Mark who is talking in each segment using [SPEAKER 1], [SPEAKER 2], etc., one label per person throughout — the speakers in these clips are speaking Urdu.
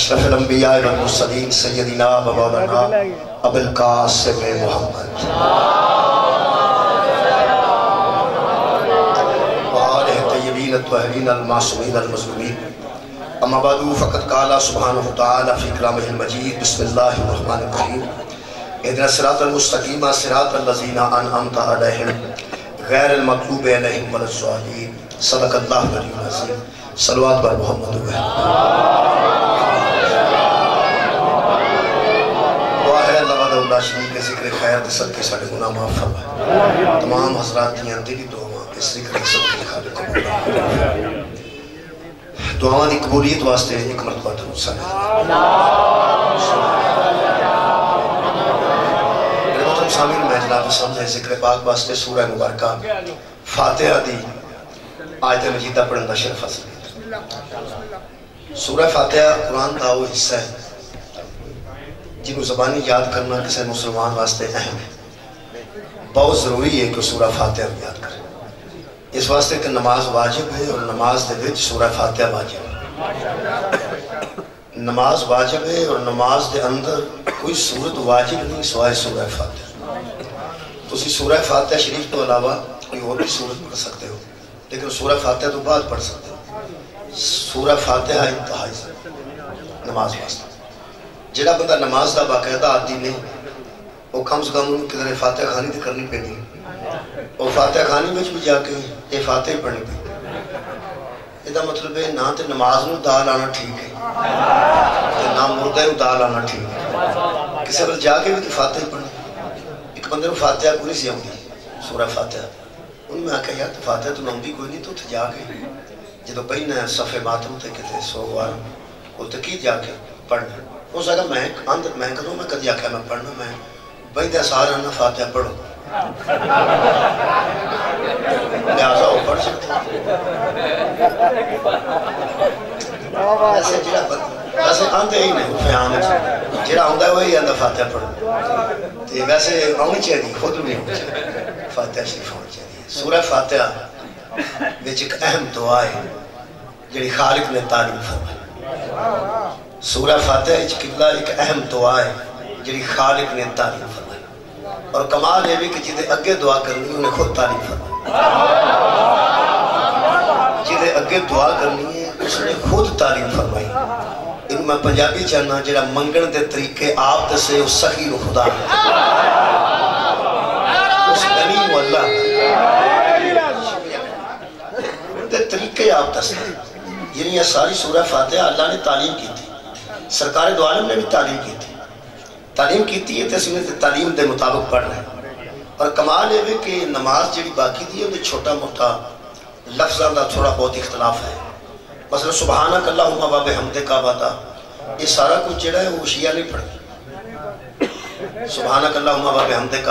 [SPEAKER 1] اشرف الانبیاء والمرسلین سیدنا و مولانا ابو القاسم محمد وآلہ الطیبین الطاہرین المعصومین المظلومین اما بعد فقد قال سبحانہ وتعالی فی کلامہ المجید بسم اللہ الرحمن الرحیم اهدنا الصراط المستقیم صراط الذین انعمت علیہم غیر المغضوب علیہم ولا الضالین صدق اللہ العلی العظیم صلوات بر محمد دعا ہے اللہ وحدہ لا شریک کے ذکر خیر دے صدقے ساڈے گناہ معاف فرمائے تمام حضرات دیاں دلی دعاواں اس ذکر کے صدقے خالق قبول فرمائے دعاواں دی قبولیت واسطے ایک مرتبہ درود صلی میرے محترم سامعین میں جناب سمجھے ذکر پاک واسطے سورہ مبارکہ فاتحہ دی آیت مجیدہ پڑھن دا شرف حاصل سورہ فاتحہ قرآن کا وہ حصہ ہے جنہوں زبانی یاد کرنا کسی مسلمان واسطے اہم ہے بہت ضروری ہے کہ سورہ فاتحہ یاد کریں اس واسطے کہ نماز واجب ہے اور نماز دے وچ سورہ فاتحہ واجب ہے نماز واجب ہے اور نماز دے اندر کوئی صورت واجب نہیں سوائے سورہ فاتحہ تو اسی سورہ فاتحہ شریف تو علاوہ کوئی اور بھی صورت پڑھ سکتے ہو لیکن سورہ فاتحہ تو بعد پڑھ سکتے ہو سورہ فاتحہ انتہائی سے نماز واسطہ جڑا بندہ نماز دا باقاعدہ عادی نہیں وہ کم سے کم ان کدھر فاتحہ خانی تے کرنی پہ نہیں اور فاتحہ خانی میں بھی جا کے یہ فاتحہ پڑھنی پہ یہ دا مطلب ہے نہ تے نماز نو دال آنا ٹھیک ہے نہ مردہ نو دال آنا ٹھیک ہے کسی پر جا کے بھی تو فاتحہ پڑھنی ایک بندے نو فاتحہ پوری سی آؤں گی سورہ فاتحہ ان میں آکے یار فاتحہ تو نمبی کوئی نہیں تو تھے جا کے جدو پہنے صفحے ماتم تے کتے سوگوار وہ تکی جا کے پڑھنا وہ سکا میں کدوں میں کدی آکھا میں پڑھنا میں بہندہ سارا نہ فاتحہ پڑھو لہذا وہ پڑھ سکتے ایسے جڑا ویسے آندھے ہی نہیں فیام جڑا آندھا ہے وہی آندھا فاتحہ پڑھو ویسے آنی چاہیے خود بھی ہونی چاہیے فاتحہ شریف ہونی چاہیے سورہ فاتحہ بیچ ایک اہم دعا ہے جڑی خالق نے تعلیم فرمائی سورہ فاتحہ ایک قبلہ ایک اہم دعا ہے جڑی خالق نے تعلیم فرمائی اور کمال ہے بھی کہ جیدے اگے دعا کرنی انہیں خود تعلیم فرمائی جیدے اگے دعا کرنی ہے اس نے خود تعلیم فرمائی ان میں پنجابی چاہنا جڑا منگن دے طریقے آپ دسے اس سخی و خدا اس غنی و اللہ طریقے آپ دستے یعنی یہ ساری سورہ فاتحہ اللہ نے تعلیم کی تھی سرکار دو عالم نے بھی تعلیم کی تھی یہ تسمیں تعلیم دے مطابق پڑھ رہے ہیں اور کمال ہے کہ نماز جڑی باقی دی ہے وہ چھوٹا موٹا لفظاں دا تھوڑا بہت اختلاف ہے مثلا سبحانک اللہم و بحمدک باتا یہ سارا کچھ جڑا ہے وہ شیعہ نہیں پڑھتے سبحانک اللہم و بحمدک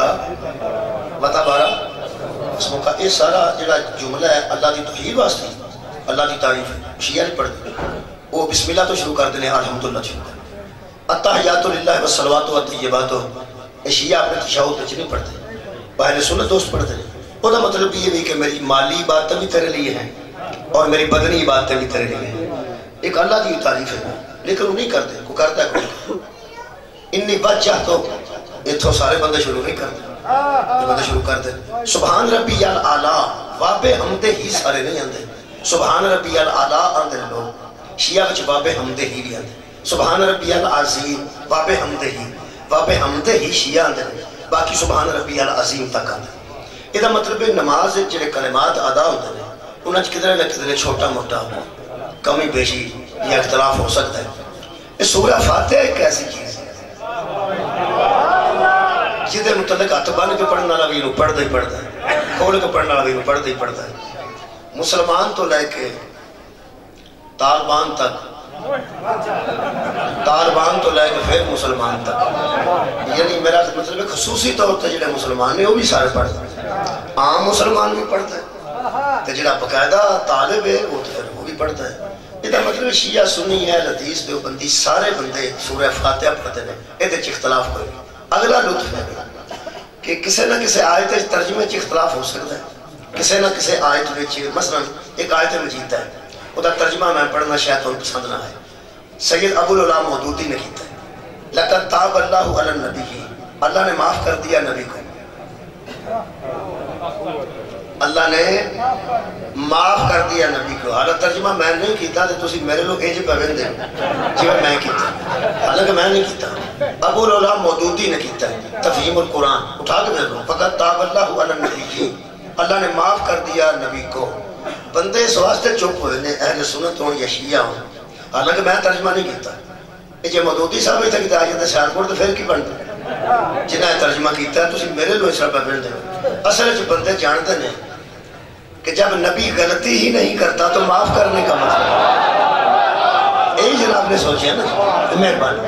[SPEAKER 1] باتا بارا اسموں کا یہ سارا جڑا جملہ ہے اللہ دی توحید واسطے اللہ دی تعریف ہے شیعہ نہیں پڑھتے وہ بسم اللہ تو شروع کر دینے الحمدللہ شروع کر التحیات للہ والصلوات والطیبات یہ شیعہ اپنے تشہود میں نہیں پڑھتے اہل سنت دوست پڑھتے ہیں وہ دا مطلب یہ بھی کہ میری مالی عبادتیں بھی تیرے لیے ہیں اور میری بدنی عبادتیں بھی تیرے لیے ہیں ایک اللہ دی تعریف ہے لیکن وہ نہیں کرتے کو کرتا ہے کوئی انی بچہ تو یہ تو سارے بندے شروع نہیں کرتے یہ بندہ شروع کر دے سبحان ربی العالی واب حمدے ہی سارے نہیں آندے سبحان ربی العالی آندے لوگ شیعہ بچ واب حمدے ہی بھی آندے سبحان ربی العظیم واب حمدے ہی شیعہ آندے باقی سبحان ربی العظیم تک آندے یہ مطلب ہے نماز جڑے کلمات ادا ہوتے ہیں انہاں کدھر نہ کدھر چھوٹا موٹا کمی بیشی یا اختلاف ہو سکتا ہے یہ سورہ فاتحہ ایک ایسی چیز ہے جیدے متعلق ہاتھ بان کے پڑھنا لگی انہوں پڑھ دے پڑھ دے کھول کے پڑھنا لگی انہوں پڑھ دے پڑھ دے مسلمان تو لے کے طالبان تک طالبان تو لے کے پھر مسلمان تک یعنی میرا مطلب ہے خصوصی طور پر جڑے مسلمان ہیں وہ بھی سارے پڑھ دے عام مسلمان بھی پڑھتا ہے تو جڑا باقاعدہ طالب ہے وہ تو پھر وہ بھی پڑھتا ہے یہ مطلب شیعہ سنی ہے حدیث دیوبندی سارے بندے سورہ فاتحہ پڑھتے ہیں یہ اختلاف کوئی اگلا لطف ہے کہ کسی نہ کسی آیت ترجمے چ اختلاف ہو سکتا ہے کسی نہ کسی آیت مثلا ایک آیت مجید ہے وہ ترجمہ میں پڑھنا شاید ان پسند نہ ہے سید ابو العلا مودودی نے کیتا ہے لقد تاب اللہ علی النبی، اللہ نے معاف کر دیا نبی کو، اللہ نے معاف کر دیا نبی کو۔ حالت ترجمہ میں نہیں کیتا تو تسی میرے لوگ ایجے پہن دے جی میں کیتا، حالانکہ میں نہیں کیتا، ابو العلا مودودی نے کیتا ہے تفہیم القرآن، اٹھا کے میں لوں فقط تاب اللہ علی النبی، اللہ نے معاف کر دیا نبی کو۔ بندے اس واسطے چپ ہوئے نے اہل سنت ہوں یا شیعہ ہوں، حالانکہ میں ترجمہ نہیں کیتا، یہ مودودی صاحب ایتھے کیتا آیت سیالکوٹ تو پھر کی بنتا جنہیں ترجمہ کیتا ہے تسی میرے لوگ اس طرح پہن دے۔ اصل وچ بندے جانتے ہیں کہ جب نبی غلطی ہی نہیں کرتا تو معاف کرنے کا مطلب یہی جناب نے سوچا نا، مہربانی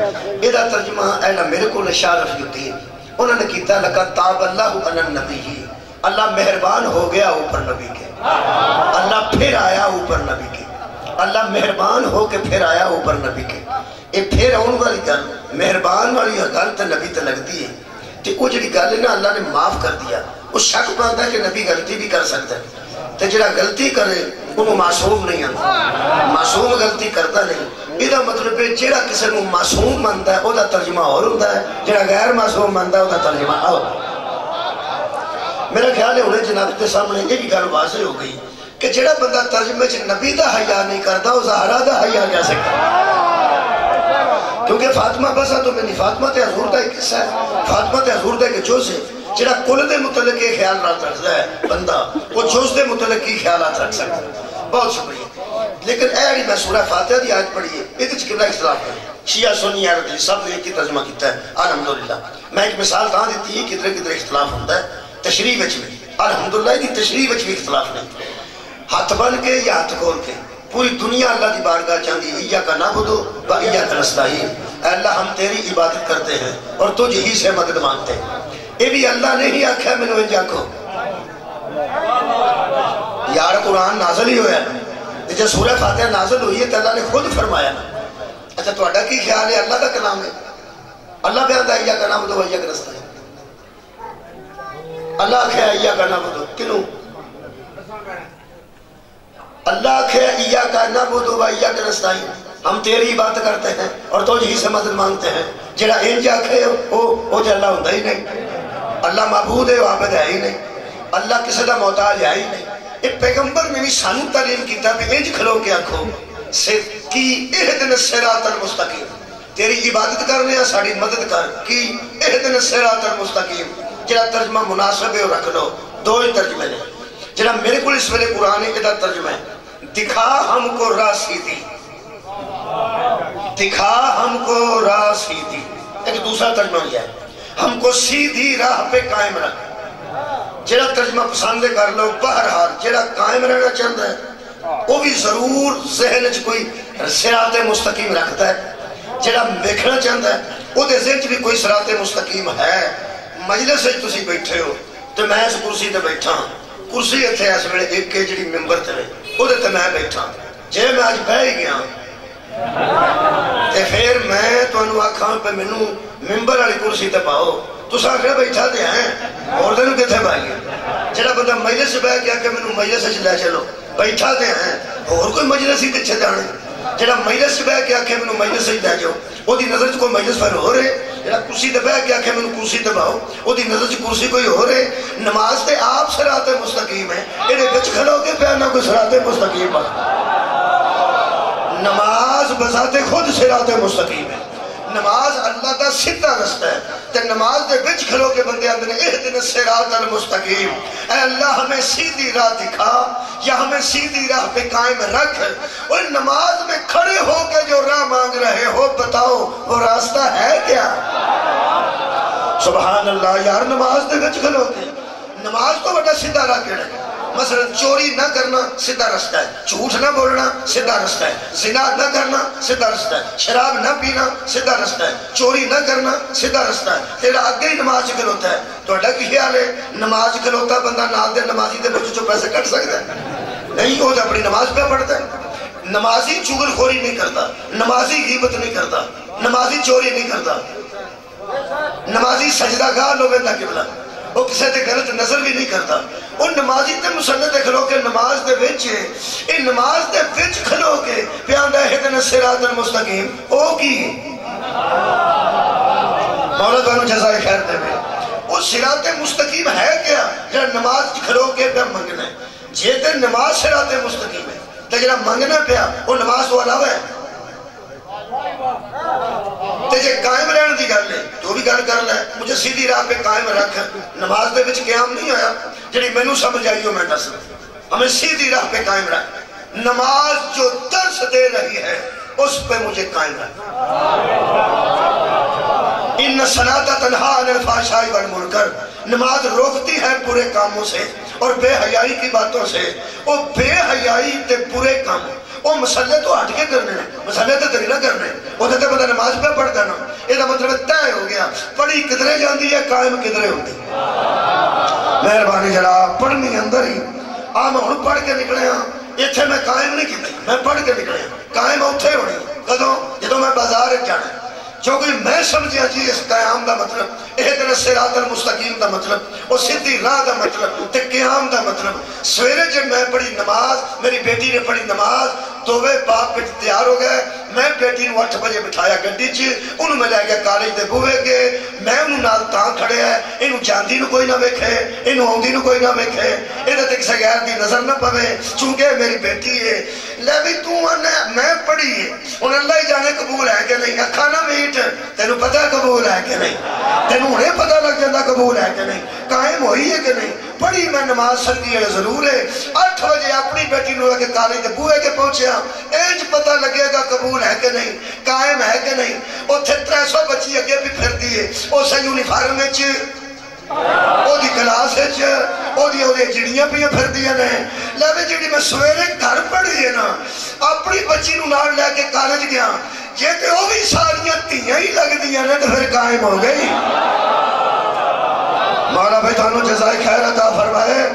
[SPEAKER 1] یہ ترجمہ اہل میرے کو شاہ رفیع الدین انہوں نے کیتا لقد تاب اللہ علی النبی، اللہ مہربان ہو گیا اوپر نبی کے، اللہ پھر آیا اوپر نبی کے، اللہ مہربان ہو کے پھر آیا اوپر نبی کے۔ یہ پھر آن والی گل مہربان والی گل تو نبی تے لگتی ہے کہ وہ جڑی گل ہے نا اللہ نے معاف کر دیا، وہ شک پاتا ہے کہ نبی غلطی بھی کر سکتا ہے، تو جڑا غلطی کرے وہ معصوم نہیں آتا، معصوم غلطی کرتا نہیں۔ یہ مطلب ہے جڑا کسی کو معصوم مانتا ہے وہ ترجمہ اور ہوتا ہے، جڑا غیر معصوم مانتا ہے وہ ترجمہ اور۔ میرا خیال ہے انہیں جناب کے سامنے یہ بھی گل واضح ہو گئی کہ جڑا بندہ ترجمے چ نبی دا حیا نہیں کرتا وہ زہرا دا حیا کیسے کرتا، کیونکہ فاطمہ بسا تو میں نہیں، فاطمہ تے حضور دا ایک قصہ ہے، فاطمہ تے حضور دا ایک جوز ہے جڑا کل دے متعلق یہ خیال رکھتا ہے بندہ وہ جوز دے متعلق کی خیالات رکھ سکتا ہے۔ بہت شکریہ۔ لیکن اے میں سورہ فاتحہ دی آیت پڑھی ہے، یہ تو قبلہ اختلاف ہے، شیعہ سنی عربی سب نے ایک ہی ترجمہ کیتا ہے الحمدللہ۔ میں ایک مثال تاں دیتی ہے کدھر کدھر اختلاف ہوتا ہے، تشریح وچ بھی الحمدللہ دی تشریح وچ بھی اختلاف نہیں، ہاتھ بن کے یا ہاتھ کھول کے پوری دنیا اللہ دی بارگاہ چاہتی ہے ایاک نعبد و ایاک نستعین، اے اللہ ہم تیری عبادت کرتے ہیں اور تجھ ہی سے مدد مانگتے ہیں۔ یہ بھی اللہ نے ہی آکھا میں نے انجا کو یار قرآن نازل ہی ہویا نا، جب سورہ فاتحہ نازل ہوئی ہے تو اللہ نے خود فرمایا نا۔ اچھا تو اڈا کی خیال ہے اللہ کا کلام ہے، اللہ بیان دا ایاک نعبد و ایاک نستعین، اللہ آکھا ایاک نعبد و کنوں اللہ آکھا ایاک نعبد و ایاک نستعین، ہم تیری عبادت کرتے ہیں اور تجھ ہی سے مدد مانگتے ہیں۔ جڑا انج آکھے وہ تے اللہ ہوندا ہی نہیں، اللہ معبود ہے عابد ہے ہی نہیں، اللہ کسی دا محتاج ہے ہی نہیں۔ یہ پیغمبر نے بھی سانو تعلیم کیتا کہ انج کھلو کے آکھو کی اہدنا الصراط المستقیم، تیری عبادت کرنے ہیں ساڑی مدد کر کی اہدنا الصراط المستقیم۔ جڑا ترجمہ مناسب ہے اور رکھ لو، دو ہی ترجمے نے، جڑا میرے کو اس ویلے قرآن کا ترجمہ ہے دکھا ہم کو راہ سیدھی، دکھا ہم کو راہ سیدھی، ایک دوسرا ترجمہ یہ ہے ہم کو سیدھی راہ پہ قائم رکھ۔ جڑا ترجمہ پسند کر لو، بہرحال جڑا قائم رہنا چاہتا ہے وہ بھی ضرور ذہن چ کوئی صراط مستقیم رکھتا ہے، جڑا دیکھنا چاہتا ہے وہ دے ذہن چ بھی کوئی صراط مستقیم ہے۔ مجلس سے تسی بیٹھے ہو تو میں اس کرسی تے بیٹھا ہوں، کرسی اتھے اس ویلے ایک کے جڑی ممبر تے وہ تے میں بیٹھا، جے میں آج بہ ہی گیا تے پھر میں تو انہوں آکھاں پہ منوں ممبر والی کرسی تے پاؤ، تو ساکھرے بیٹھا دے ہیں اور دنوں کتے بھائی ہیں۔ جڑا بندہ مجلس سے بیٹھ گیا کہ منوں مجلس سے لے چلو، بیٹھا دے ہیں اور کوئی مجلس ہی تے جانے۔ جڑا مجلس سے بیٹھ گیا کہ منوں مجلس سے لے جاؤ، وہ دی نظر کوئی مجلس پر ہو رہے، جڑا کرسی تے بیٹھ گیا کہ منوں کرسی تے باؤ، وہ دی نظر کرسی کوئی ہو رہے۔ نماز تے آپ صراط مستقیم ہے، یہ بچ کھلو کے پہ نہ کوئی صراط مستقیم ہے، نماز بذات خود صراط مستقیم ہے، نماز اللہ کا سیدھا رستہ ہے۔ تے نماز دے بچ کھلو کے بندے اندر اہدنا الصراط المستقیم، اے اللہ ہمیں سیدھی راہ دکھا یا ہمیں سیدھی راہ پہ قائم رکھ۔ اور نماز میں کھڑے ہو کے جو راہ مانگ رہے ہو بتاؤ وہ راستہ ہے کیا؟ سبحان اللہ یار، نماز دے بچ کھلو کے نماز تو بڑا سیدھا راہ کیڑا ہے۔ مثلا چوری نہ کرنا سیدھا رستہ ہے، جھوٹ نہ بولنا سیدھا رستہ ہے، زنا نہ کرنا سیدھا رستہ ہے، شراب نہ پینا سیدھا رستہ ہے، چوری نہ کرنا سیدھا رستہ ہے۔ تیرا اگے ہی نماز کھلوتا ہے تو اڈا کی خیال ہے نماز کھلوتا بندہ نال دے نمازی دے بچوں چو پیسے کٹ سکتا ہے؟ نہیں، وہ اپنی نماز پہ پڑھتا ہے۔ نمازی چغل خوری نہیں کرتا، نمازی غیبت نہیں کرتا، نمازی چوری نہیں کرتا، نمازی سجدہ گاہ لوگے نہ قبلہ، وہ کسی تے غلط نظر بھی نہیں کرتا، وہ نمازی تے مسلح تے کھلو کے نماز دے وچ اے نماز دے وچ کھلو کے پیاندا ہے اہدنا الصراط المستقیم او کی مولا تانوں جزائے خیر دے میں وہ صراط مستقیم ہے کیا جڑا نماز کھلو کے پہ منگنا ہے جے تے نماز صراط مستقیم ہے تے جڑا منگنا پیا وہ نماز تو علاوہ ہے تے جے قائم رہن دی گل ہے تو بھی گل کر لے مجھے سیدھی راہ پہ قائم رکھ نماز دے وچ قیام نہیں آیا جڑی مینوں سمجھ آئی ہو میں دس ہمیں سیدھی راہ پہ قائم رکھ نماز جو درس دے رہی ہے اس پہ مجھے قائم رکھ ان الصلاۃ تنہی عن الفحشاء والمنکر نماز روکتی ہے برے کاموں سے اور بے حیائی کی باتوں سے وہ بے حیائی تے برے کام وہ مسئلے تو ہٹ کے کرنے ہیں مسئلے تو تری نہ کرنے وہ کہتے بندہ نماز پہ پڑھ دینا یہ مطلب طے ہو گیا پڑھی کدھرے جاندی ہے قائم کدھرے ہوتی مہربانی جناب پڑھنی اندر ہی میں ہوں پڑھ کے نکلے ہاں اتنے میں قائم نہیں کی میں پڑھ کے نکلے ہاں قائم اتنے ہونی کدوں جدوں میں بازار جانا چونکہ میں سمجھیا جی اس قیام دا مطلب اہدنا الصراط المستقیم دا مطلب وہ سیدھی راہ دا مطلب تے قیام دا مطلب سویرے جب میں پڑھی نماز میری بیٹی نے پڑھی نماز دووے باپ پہ تیار ہو گئے میں بیٹی نو 8 بجے بٹھایا گڈی چ انہوں میں لے گیا کالج دے بوئے کے میں انہوں نال تاں کھڑے ہے انہوں جاندی نو کوئی نہ ویکھے انہوں آندی نو کوئی نہ ویکھے ادھر تک سے غیر دی نظر نہ پوے چونکہ میری بیٹی ہے لے بھی تو میں پڑھی ہے انہیں اللہ ہی جانے قبول ہے کہ نہیں اکھا نہ میٹ تینوں پتہ قبول ہے کہ نہیں تینوں انہیں پتہ لگ جاندہ قبول ہے کہ نہیں قائم ہوئی ہے کہ نہیں پڑھی میں نماز سکتی ہے ضرور ہے 8 بجے اپنی بیٹی نو لگے کالج دے بوئے کے پہنچیا اینج پتہ لگے گا قبول ہے کہ نہیں قائم ہے کہ نہیں وہ تھے 300 بچی اگے بھی پھر دیئے وہ سے یونیفارم میں وہ دی کلاس ہے وہ دی جڑیاں بھی پھر دیا نہیں لے جڑی میں سویرے گھر پڑھی ہے نا اپنی بچی نو نال لے کے کالج گیا جے تے وہ بھی ساریاں تیاں ہی لگ دیا نا تو پھر قائم ہو گئی مولا بھائی تانوں جزائے خیر عطا فرمائے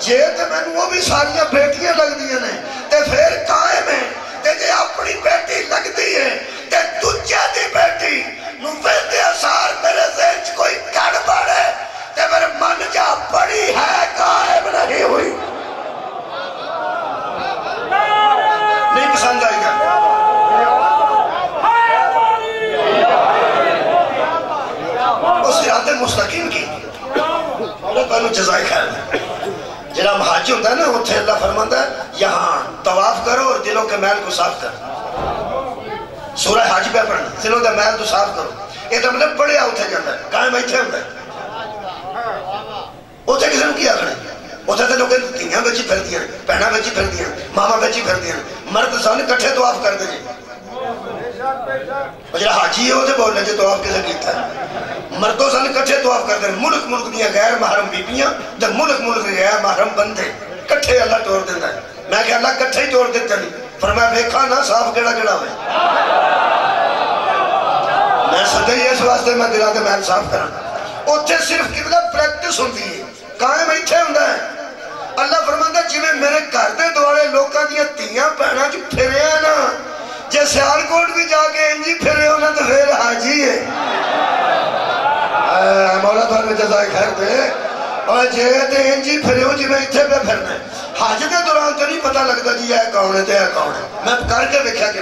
[SPEAKER 1] جے تے میں وہ بھی ساریاں بیٹیاں لگ دیا نے تے پھر قائم ہے تے جے اپنی بیٹی لگ دی ہے تے تجھے دی بیٹی نو پھر دے اثار میرے ذہن کوئی کڑ بڑے تے میرے من جا پڑی ہے قائم نہیں ہوئی نہیں پسند آئی گا اس صراط مستقیم کی اللہ تعالیٰ جزائے خیر جناب حاجی ہوتا ہے نا اتھے اللہ فرماتا ہے یہاں طواف کرو اور دلوں کے محل کو صاف کرو سورہ حج پہ پڑھنا دلوں کے محل کو صاف کرو یہ تو مطلب بڑے اتھے جاتا ہے قائم ایتھے ہوتا ہے اتھے کسی نے کیا کرنے اتھے تو لوگ تیاں بچی پھر دیا پہنا بچی پھر دیا ماما بچی پھر دیا مرد سامنے کٹھے طواف کر دیں جڑا حاجی ہے وہ بولنے جو طواف کسے کیتا ہے مردوں سن کٹھے طواف کر دیں ملک ملک دیا غیر محرم بیبیاں تے ملک ملک غیر محرم بندے کٹھے اللہ توڑ دیتا ہے میں کہ اللہ کٹھے ہی توڑ دیتا نہیں فرمایا دیکھا نا صاف کیڑا کیڑا ہوئے میں سدے ہی اس واسطے میں دلہ دے محل صاف کرنا اتھے صرف قبلہ پریکٹس ہوتی ہے قائم ایتھے ہوندہ ہے اللہ فرماتا جی میں میرے گھر دے دوارے لوکاں دیا تیاں پہنا جو پھرے ہیں نا جے سیال کوٹ بھی جا کے انجی پھرے ہونا تو پھر حاجی ہے مولا تو ہمیں جزائے خیر دے اور جے تے انجی پھرے ہو جی میں اتھے پہ پھرنا ہے حاج دے دوران تو نہیں پتہ لگتا جی ہے کون ہے تے ہے کون ہے میں کر کے ویکھیا کہ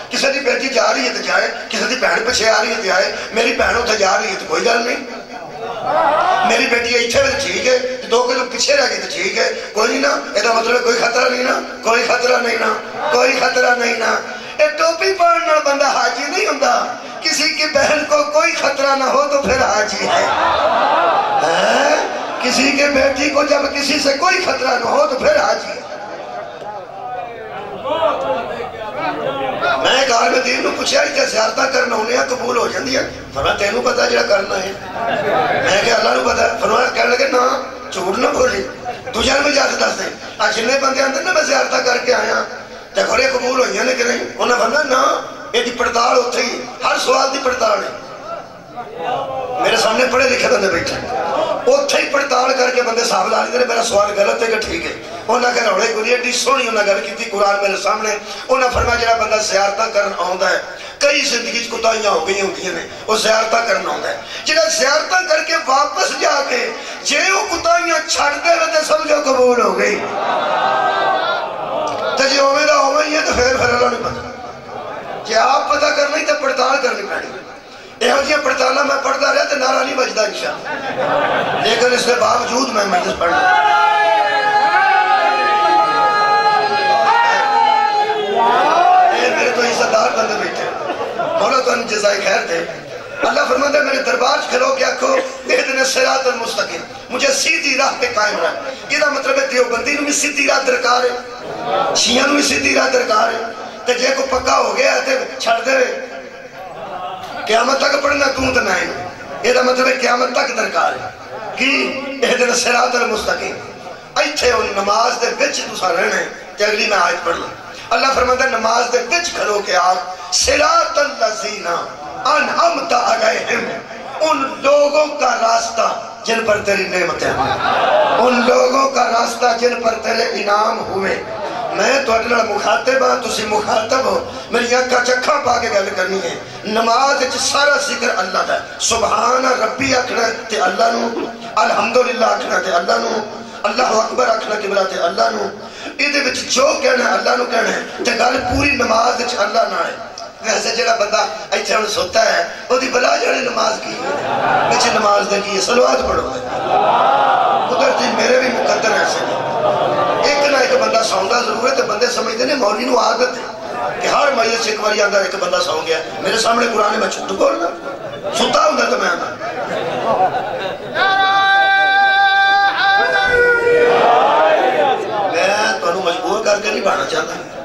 [SPEAKER 1] کسی دی بیٹی جا رہی ہے تو جائے کسی دی بہن پیچھے آ رہی ہے تو آئے میری بہن اتھے جا رہی ہے تو کوئی گل نہیں میری بیٹی اتھے تو ٹھیک ہے 2 کلو پیچھے رہ گئی تو ٹھیک ہے کوئی نہیں نا یہ مطلب کوئی خطرہ نہیں نا کوئی خطرہ نہیں نا کوئی خطرہ نہیں نا ٹوپی پہننا بندہ حاجی نہیں ہوتا کسی کی بہن کو کوئی خطرہ نہ ہو تو پھر حاجی ہے کسی کے بیٹی کو جب کسی سے کوئی خطرہ نہ ہو تو پھر حاجی ہے میں ایک عالم دین کو پوچھا کہ زیارتہ کرنا انہیں قبول ہو جاندی ہے فرمایا تینوں پتا جڑا کرنا ہے میں کہ اللہ نو پتا ہے فرمایا کہنے لگے نا جھوٹ نہ بولی تجھے میں جا کے دس دیں آج جنہیں بندے اندر نا میں زیارتہ کر کے آیا تے گھڑے قبول ہوئی ہیں کہ نہیں انہیں فرمایا نا یہ دی پڑتال ہوتے ہی ہر سوال دی پڑتال ہے میرے سامنے پڑھے لکھے بندے بیٹھے اتھے ہی پڑتال کر کے بندے صاحب لالی کرے میرا سوال غلط ہے کہ ٹھیک ہے انہاں کہ روڑے گوری ایڈی سونی انہاں گل کی تھی قرآن میرے سامنے انہاں فرمایا جڑا بندہ زیارتہ کرنا آندا ہے کئی زندگی کتائیاں ہو گئی ہوتی ہیں وہ زیارتہ کرنا ہوتا ہے جنہیں زیارتہ کر کے واپس جا کے جے وہ کتائیاں چھڑ دے ہوئے سمجھ جو قبول ہو گئی تو جی ہوئے دا ہوئے ہی ہے تو پھر اللہ نہیں پتا کہ آپ پتا کرنا ہی تو پڑتال کرنی پڑی یہ جی پڑتالہ میں پڑھتا رہا تو نعرہ نہیں بجتا انشاءاللہ لیکن اس کے باوجود میں مجلس پڑھ رہا میرے تو عزت دار بندے بیٹھے مولا تو ان جزائے خیر دے اللہ فرماتا ہے میرے دربار کھلو کیا کہو اہدنا الصراط المستقیم مجھے سیدھی راہ پہ قائم رہا یہ دا مطلب ہے دیوبندی نو بھی سیدھی راہ درکار ہے شیعہ نو بھی سیدھی راہ درکار ہے تو جے کو پکا ہو گیا ہے چھڑ دے قیامت تک پڑھنا تو نہیں یہ دا مطلب ہے قیامت تک درکار ہے کہ اہدنا الصراط المستقیم ایتھے ان نماز دے بچ تسا رہنے کہ اگلی میں آیت پڑھ لوں اللہ فرماتا ہے نماز دے بچ کھلو کے آپ صراط الذین انعمت علیہم ان لوگوں کا راستہ جن پر تیری نعمتیں ہوئے ان لوگوں کا راستہ جن پر تیرے انعام ہوئے میں تو اٹھنا مخاطب ہاں تسی مخاطب ہو میری آنکھا چکھا پا کے گل کرنی ہے نماز سارا ذکر اللہ دا سبحان ربی اکھنا تے اللہ نو الحمدللہ اکھنا تے اللہ نو اللہ اکبر اکھنا قبلہ تے اللہ نو ایدے وچ جو کہنا ہے اللہ نو کہنا ہے تے گل پوری نماز وچ اللہ نہ ہے ویسے جڑا بندہ ایتھے ہن سوتا ہے او دی بلا جڑے نماز کی وچ نماز دے کی صلوات پڑھو قدرتی میرے بھی مقدر ایسے ایک نہ ایک بندہ سوندا ضرور ہے تے بندے سمجھتے ہیں مولوی نو عادت ہے کہ ہر مجلس ایک بار آندا ایک بندہ سو گیا میرے سامنے قرآن میں چھٹ بولنا ستا ہوندا تو میں آندا میں تانوں مجبور کر کے نہیں پڑھنا چاہتا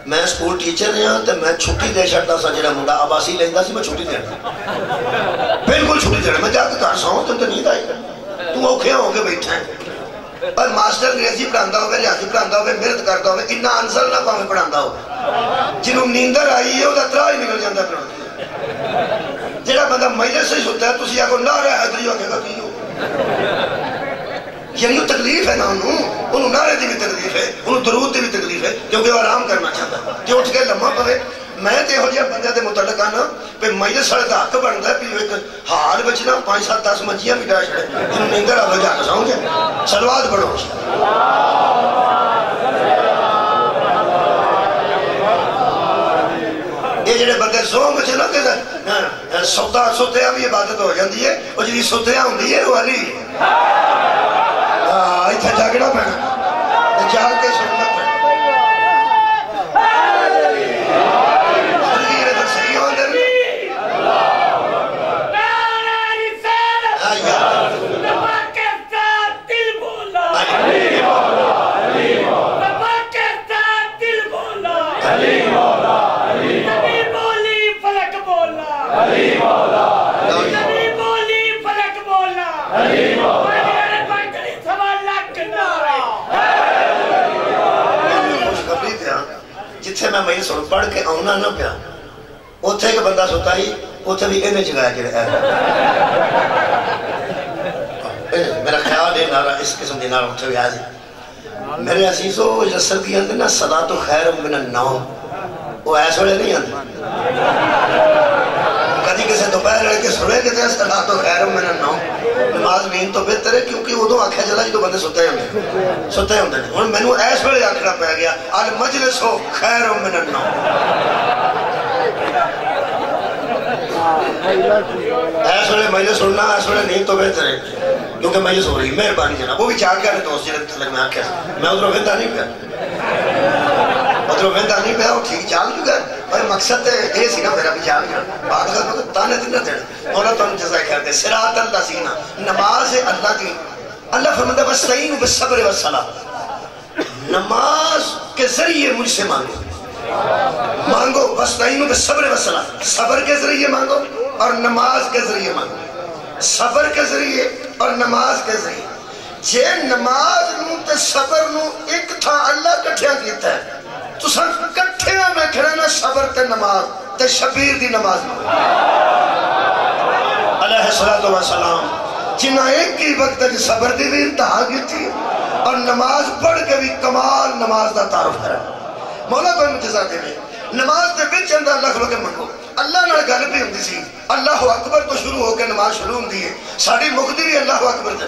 [SPEAKER 1] میں سکول ٹیچر ہاں تو میں چھٹی دے چھڑتا سا جڑا منڈا آباسی لیندا سی میں چھٹی دینا بالکل چھٹی دینا میں جا کے گھر ساؤں تو نیند آئی تو اوکھے ہو کے بیٹھا ہے پر ماسٹر انگریزی پڑھاندا ہوئے ریاضی پڑھاندا ہوئے محنت کرتا ہوئے اتنا انزل نہ پاویں پڑھاندا ہو جنوں نیندر آئی ہے وہ ترا ہی نکل جاندا پڑھا جڑا بندہ مجلس سے سوتا ہے تسی آکو نعرہ حیدری ہو کے کی ہو یعنی وہ تکلیف ہے نا انہوں نعرے دی بھی تکلیف ہے انہوں درود دی بھی تکلیف ہے کیونکہ وہ آرام کرنا چاہتا ہے کہ اٹھ کے لمحہ پڑے میں تے ہو جیا بندے دے متعلق آنا پہ مجلس سڑے دا حق بنتا ہے پھر ایک حال بچنا 5-7-10 منجیاں بھی ڈا چھڑے انہوں نیندر آگا جا کے ساؤں جائے صلوات پڑھو یہ جڑے بندے سو بچے نا کہ سوتیا بھی عبادت ہو جاندی ہے اور جی سوتیا ہوندی ہے وہ علی ایتھے جاگڑا پہنا جاگ کے سننا پہنا جتھے میں مئی سن پڑھ کے آنا نہ پیا اتھے کہ بندہ سوتا ہی اتھے بھی انہیں جگایا جڑے ہے میرا خیال ہے نعرہ اس قسم دی نعرہ اتھے بھی آجی میرے عزیزو جسر کی اندر نا صلاة خیر من النوم وہ ایسے وڑے نہیں اندر کدی کسے دوپہر لڑے کے سنے کہ تیرے صلاة خیر من النوم نماز نیند تو بہتر ہے کیونکہ وہ دو آنکھیں جلا جی تو بندے سوتے ہیں اور میں نے ایس وڑے آنکھنا پہ گیا المجلس ہو خیر من النوم ایس وڑے مجلس سننا ایس وڑے نیند تو بہتر ہے کیونکہ مجلس ہو رہی مہربانی جناب وہ بھی چاہ گیا دوست جنہیں تلک میں آنکھیں میں ادھر ویندہ نہیں پیا وہ ٹھیک چال جو گئے اور مقصد یہ سی نا میرا بھی چال گیا بات کر تانے دن نہ دینا مولا تو ہم جزائے کہتے ہیں صراط اللہ سینہ نماز اللہ کی اللہ فرماتا ہے وَاسْتَعِينُوا بِالصَّبْرِ وَالصَّلَاةِ نماز کے ذریعے مجھ سے مانگو وَاسْتَعِينُوا بِالصَّبْرِ وَالصَّلَاةِ صبر کے ذریعے مانگو اور نماز کے ذریعے مانگو صبر کے ذریعے اور نماز کے ذریعے جے نماز نو تے صبر نو ایک تھا اللہ کٹھیا کیتا ہے تو سن کٹھیا میں کھڑانا صبر تے نماز تے شبیر دی نماز علیہ السلام جنہ ایک کی وقت ہے صبر دی بھی انتہا کی تھی اور نماز پڑھ کے بھی کمال نماز دا تعارف ہے مولا کوئی مجزہ دے میں نماز دے بچ اندر اللہ کھلو کے منگو اللہ نال گل بھی ہوندی سی اللہ اکبر تو شروع ہو کے نماز شروع ہوندی ہے ساڑی مقدی بھی اللہ اکبر دے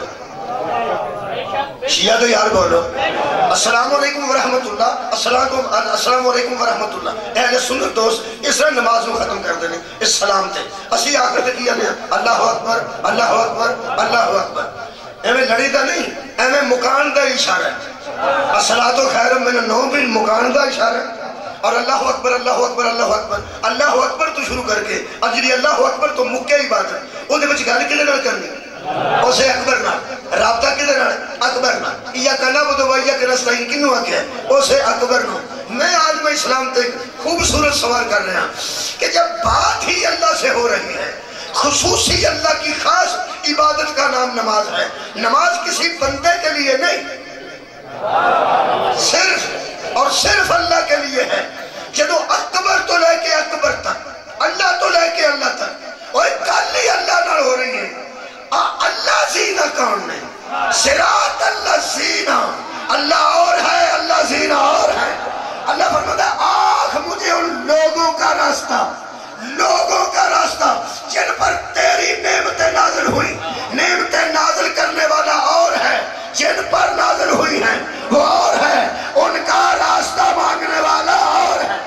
[SPEAKER 1] شیعہ تو یار بولو السلام علیکم ورحمت اللہ، السلام علیکم ورحمت اللہ. اہل سنت دوست اس طرح نماز کو ختم کر دینے اس سلام تے. اسی آخر تے کیا لیا اللہ اکبر اللہ اکبر اللہ اکبر. ایویں لڑی دا نہیں، ایویں مکان دا اشارہ ہے. الصلاۃ خیر من النوم بھی مکان دا اشارہ ہے. اور اللہ اکبر اللہ اکبر اللہ اکبر اللہ اکبر تو شروع کر کے اجری اللہ اکبر تو مکے عبادت وہ دے وچ گل کدے نال کرنی اسے اکبر نال رابطہ کدے نال اکبر نال. یا کنا بدو ویا کرستاین کینو آکھیا اسے اکبر نو. میں عالم اسلام تے خوبصورت سوال کر رہا کہ جب بات ہی اللہ سے ہو رہی ہے، خصوصی اللہ کی خاص عبادت کا نام نماز ہے. نماز کسی بندے کے لیے نہیں، صرف اور صرف اللہ کے لیے ہے. جدو اکبر تو لے کے اکبر تک، اللہ تو لے کے اللہ تک، اور کل ہی اللہ نہ ہو رہی ہے. اللہ زینہ کون نہیں؟ صراط اللہ زینہ. اللہ اور ہے، اللہ زینہ اور ہے. اللہ فرماتا ہے آنکھ مجھے ان لوگوں کا راستہ جن پر تیری نعمتیں نازل ہوئی. نعمتیں نازل کرنے والا اور ہے، جن پر نازل ہوئی ہیں وہ اور ہے، ان کا راستہ مانگنے والا اور ہے.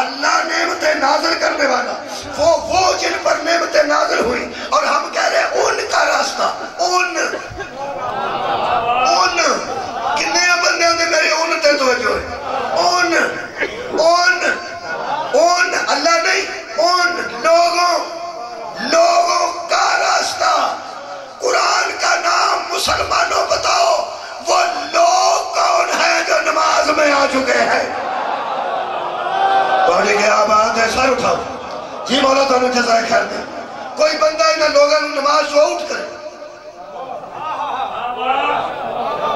[SPEAKER 1] اللہ نعمتیں نازل کرنے والا وہ جن پر نعمتیں نازل ہوئی، اور ہم کہہ رہے ہیں ان کا راستہ. ان کتنے بندے ہوتے میری ان تے توجہ ہے. ان اللہ نہیں، ان لوگوں کا راستہ. قرآن کا نام مسلمانوں بتاؤ وہ لوگ کون ہیں جو نماز میں آ چکے ہیں. پڑھے کے آباد ہے سر اٹھاؤ جی مولا تانوں جزائے خیر دے. کوئی بندہ انہاں لوگاں نماز جو اٹھ کرے،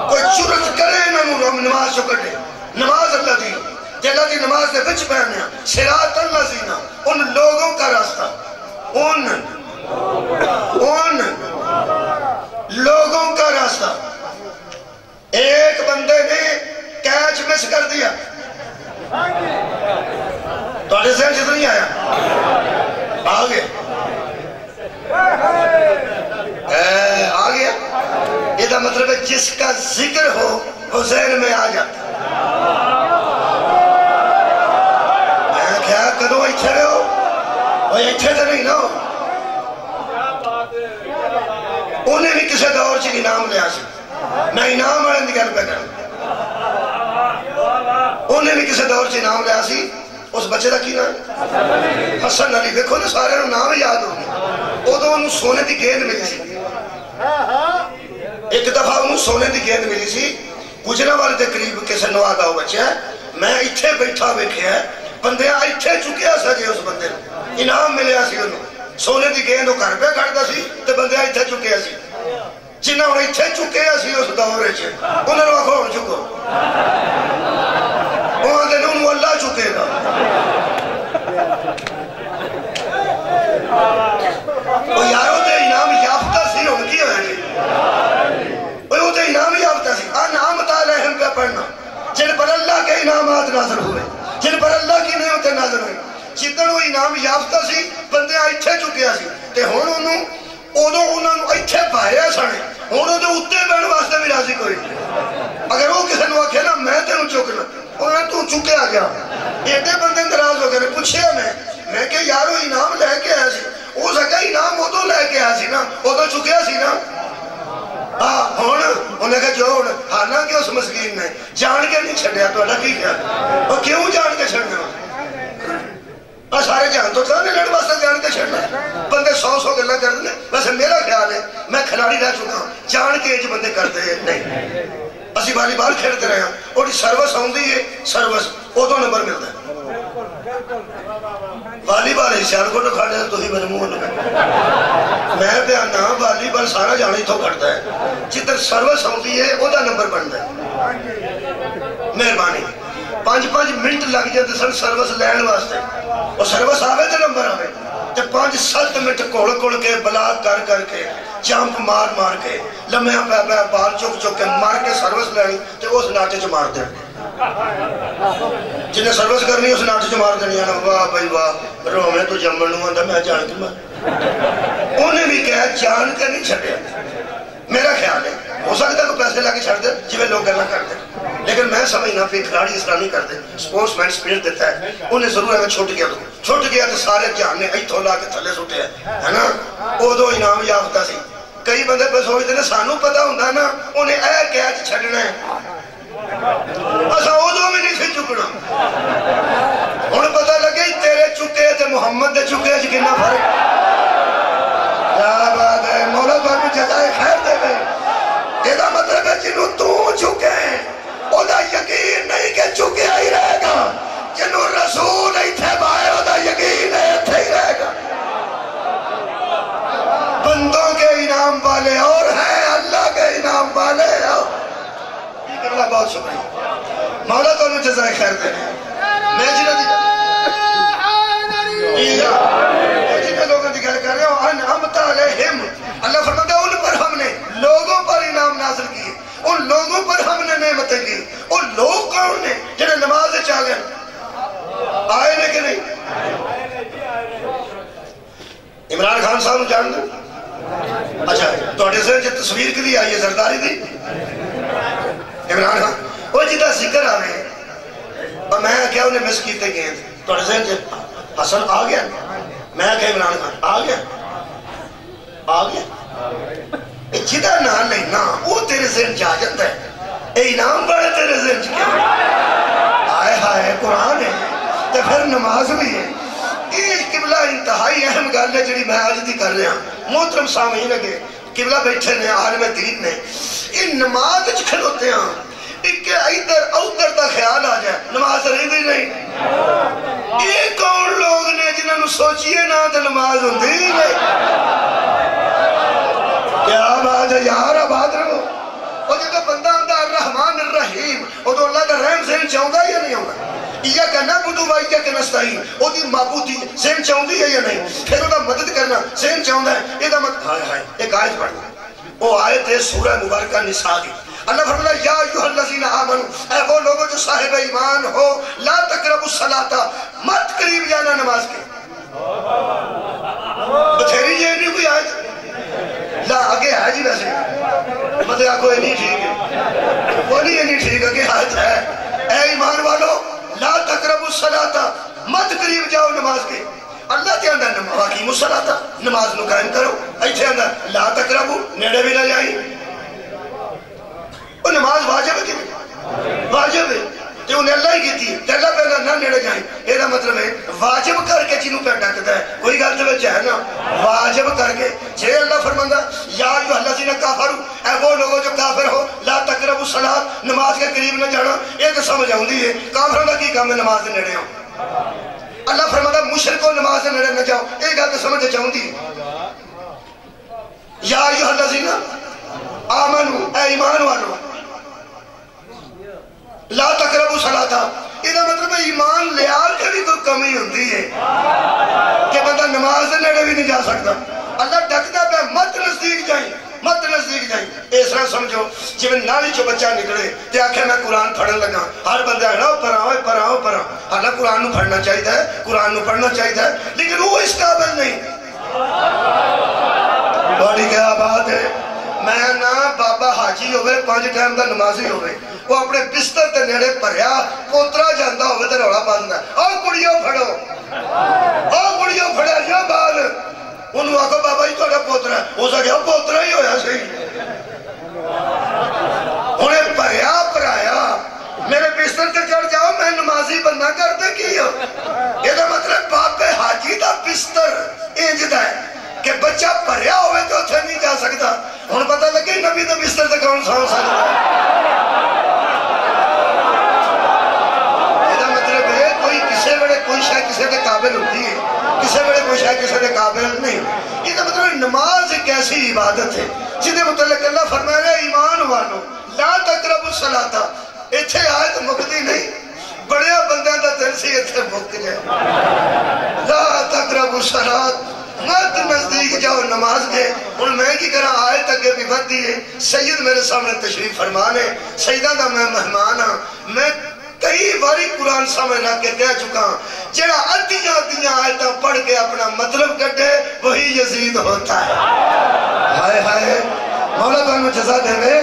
[SPEAKER 1] کوئی جرت کرے انہاں نماز جو کٹے. نماز اللہ دی جلہ دی نماز دے بچ پہنے ہیں. صراط اللہ زینہ ان لوگوں کا راستہ، ان لوگوں کا راستہ. ایک بندے نے کیچ مس کر دیا، توڑے ذہن چیز نہیں آیا، آگے یہ دا مطلب ہے جس کا ذکر ہو وہ ذہن میں آ جاتا. میں کیا کدوں ایتھے رہے ہو وہ ایتھے تو نہیں نا. انہیں بھی کسی دور چی انعام لیا سی. میں انعام والے دی گل پہ کروں. انہیں بھی کسی دور چی انعام لیا سی. اس بچے دا کی نام حسن علی. دیکھو نا سارے نام یاد ہو گئے. ادو انہوں سونے دی گیند ملی سی. ایک دفعہ انہوں سونے دی گیند ملی سی. گجرا والے دے قریب کسی نوادا ہو بچے ہے. میں ایتھے بیٹھا بیٹھے ہے بندیاں ایتھے چکیا سجے. اس بندے انعام ملیا سی انہوں. سونے دی گیند وہ گھر پہ کھڑتا سی تے بندیاں ایتھے چکیا سی. جنہاں انہیں ایتھے چکیا سی اس دور چھے انہوں نے آخو ہوں چکو. وہاں دے انہوں اللہ چکے گا. وہ یارو دے انعام یافتہ سی ہوں کی ہوئے گی. وہ دے انعام یافتہ سی. انعامت علیہم پہ پڑھنا جن پر اللہ کے انعامات نازل ہوئے، جن پر اللہ کی نعمتیں نازل ہوئے. جتن وہ انعام یافتہ سی بندے ایتھے چکیا سی تے ہون انہوں ایتھے پایا سانے. ہون دے اتے بہن واسطے بھی راضی کوئی. اگر وہ کسی نے آکھے نا میں تینوں چکنا انہوں نے تو چکے آ گیا. ایڈے بندے ناراض ہو گئے. پوچھے میں کہ یارو انعام لے کے آیا سی. ہو سکا انعام وہ تو لے کے آیا سی نا، وہ تو چکیا سی نا. انہیں کہا جو حالانکہ اس مسکین نے جان کے نہیں چھڑیا تو اللہ کی خیال. وہ کیوں جان کے چھڑنے ہو؟ سارے جان تو تھا نہیں لڑ واسطہ جان کے چھڑنا. بندے 100 گلہ کر دیں. ویسے میرا خیال ہے میں کھلاڑی رہ چکا ہوں جان کے جو بندے کرتے ہیں نہیں. اسی والی بال کھیلتے رہے ہیں اور سروس آؤندی ہے سروس ادو نمبر ملتا ہے. والی بال سیال کو تو کھاڑے تو ہی میرے منہ میں پیانا والی بال سارا جانا ہی تو کرتا ہے. جدھر سروس آؤندی ہے وہ نمبر بنتا ہے. مہربانی 5-5 منٹ لگ جاتے سن سروس لین واسطے. اور سروس آوے تو نمبر آوے تے 5-7 منٹ کوڑ کے بلاک کر کے جمپ مار کے لمحہ پہ بال چک کے مار کے سروس لینی تے اس ناٹے چ مار دیں. جنہیں سروس کرنی اس ناٹے چ مار دینی. واہ بھائی واہ رومے تو جمن نوں آندا میں جان کے مار. انہیں بھی کہا جان کے نہیں چھڑیا. میرا خیال ہے ہو سکتا ہے کوئی پیسے لا کے چھڑ دے جی لوگ گلا کر دیں، لیکن میں سمجھنا پھر کھلاڑی اس طرح نہیں کرتے. سپورٹس مین اسپرٹ دیتا ہے، انہیں ضرور ہے چھوٹ گیا تو سارے جہان نے اتوں لا کے تھلے سٹے ہے نا. ادو انعام یافتہ سی. کئی بندے پہ سوچتے ہیں سانو پتا ہوں نا انہیں اے کیچ چھڑنا ہے، اسا ادو بھی نہیں سی چکنا. ہوں پتا لگے تیرے چکے تے محمد دے چکے کتنا فرق. کیا بات ہے، مولا تمہیں جزائے خیر دے گئے. یہ مطلب ہے جنہوں تو چکے او دا یقین نہیں کہ چکے ہی رہے گا، جنہوں رسول ایتھے بائے او دا یقین ہے ایتھے ہی رہے گا. بندوں کے انعام والے اور ہیں، اللہ کے انعام والے اور اللہ. بہت شکریہ مولا تمہیں جزائے خیر دے گئے. میں جنہیں لوگوں کی گل کر رہے ہوں انعمت علیہم، اللہ فرماتا ہے ان پر ہم نے لوگوں پر انعام نازل کیے، ان لوگوں پر ہم نے نعمتیں کی. اور لوگ کون نے جنہیں نماز چاہے آئے نے کہ نہیں؟ عمران خان صاحب جان دیں. اچھا توڑے سے جو تصویر کے لیے آئی ہے زرداری دی عمران خان وہ جدہ ذکر آ رہے ہیں اور میں کیا انہیں مس کیتے گئے تھے. توڑے سے جو حسن آ گیا، میں کہا عمران خان آ گیا آ گیا. جدہ نہ لینا وہ تیرے ذہن جا جاتا ہے. اے انعام بڑے تیرے ذہن کیا آئے ہائے قرآن ہے تو پھر نماز بھی ہے. یہ قبلہ انتہائی اہم گل ہے جڑی میں آج دی کر رہا. محترم سامعین لگے قبلہ بیٹھے نے عالم دین نے یہ نماز کھلوتے ہیں کہ ادھر ادھر کا خیال آ جائے نماز رہی بھی نہیں. یہ کون لوگ نے جنہوں نے سوچیے نہ تو نماز ہوندی نہیں. کیا بات ہے یار آباد رہو. اور جب بندہ آندہ الرحمن الرحیم وہ تو اللہ کا رحم ذہن چاہتا ہے یا نہیں ہوگا؟ یا کہ نعبدو و یا کہ نستعین وہ دی معبودی ذہن چاہتی ہے یا نہیں؟ پھر وہ مدد کرنا ذہن چاہتا ہے. یہ دا مدد ہائے ہائے ایک آیت پڑھنا وہ آیت ہے سورہ مبارکہ نساء کی. اللہ فرماتا ہے یا ایھا الذین آمنوا اے وہ لوگوں جو صاحب ایمان ہو لا تقربوا الصلاۃ مت قریب جانا نماز کے. بتھیری یہ نہیں کوئی آیت لا آگے ہے جی ویسے مطلب کوئی نہیں ٹھیک ہے وہ نہیں ٹھیک ہے کہ آیت ہے اے ایمان والو لا تقربوا الصلاۃ مت قریب جاؤ نماز کے. اللہ تے اندر واقعی الصلاۃ نماز نو قائم کرو. ایتھے اندر لا تقربوا نیڑے بھی نہ جائیں. وہ نماز واجب ہے کہ نہیں واجب ہے تو انہیں اللہ ہی کیتی ہے اللہ پہلے نہ نیڑے جائیں. یہ مطلب ہے واجب کر کے جنہوں پہ ڈکتا ہے کوئی گل تو بچہ ہے نا واجب کر کے. جے اللہ فرماندہ یا ایھا الذین کفروا اے وہ لوگوں جو کافر ہو لا تقربوا الصلاۃ نماز کے قریب نہ جانا. یہ تو سمجھ آؤندی ہے کافروں کا کی کام ہے نماز کے نیڑے ہو. اللہ فرماتا مشرکو نماز کے نیڑے نہ جاؤ. یہ گل تو سمجھ آؤندی ہے یا ایھا الذین آمنوا اے ایمان والو لا تقربوا الصلاۃ. یہ مطلب ایمان لیال کے بھی کوئی کمی ہوتی ہے کہ بندہ نماز نیڑے بھی نہیں جا سکتا. اللہ ڈکتا پہ مت نزدیک جائیں مت نزدیک جائیں. اس طرح سمجھو جب نالی چو بچہ نکلے تو آکھے میں قرآن پڑھن لگا ہر بندہ ہے نا پڑھاؤ. اللہ قرآن نو پڑھنا چاہیے ہے قرآن نو پڑھنا چاہیے ہے لیکن وہ اس قابل نہیں. بڑی کیا بات ہے. میں نہ بابا حاجی ہوئے 5 ٹائم دا نمازی ہوئے وہ اپنے بستر تے نیڑے پڑھیا پوترا جاندہ ہوئے تے روڑا پاسندہ ہے او کڑیوں پھڑو یا بال انہوں آکھو بابا ہی توڑا پوترا ہے وہ سا کیا پوترا ہی ہویا صحیح انہیں پڑھیا پڑھایا میرے بستر تے چڑھ جاؤ میں نمازی بننا کرتے کی ہو. یہ مطلب بابے حاجی دا بستر انجدہ ہے کہ بچہ پڑھیا ہوئے تو اتھے نہیں جا سکتا. ہون پتہ لگے نبی دا بستر تے کون سا ہو سکتا یہ مطلب ہے کوئی کسے بڑے کوئی شاید کسے دے قابل ہوتی ہے کسے بڑے کوئی شاید کسے دے قابل نہیں. یہ مطلب نماز ایک ایسی عبادت ہے جنہیں متعلق اللہ فرمائے رہے ایمان والو لا تقربوا الصلاۃ. اتھے آیت مکتی نہیں بڑیا بندہ دا دل سی اتھے مک جائے لا تقربوا الصلاۃ مت نزدیک جاؤ نماز کے. ان میں کی کرا آیت اگے بھی بڑھ دیئے سید میرے سامنے تشریف فرمانے سیدہ دا میں مہمان ہاں. میں کئی باری قرآن سامنے رکھ کے کہہ چکا ہوں جڑا ادیاں آیتاں پڑھ کے اپنا مطلب کٹے وہی یزید ہوتا ہے. ہائے ہائے مولا تعالیٰ جزا دے رہے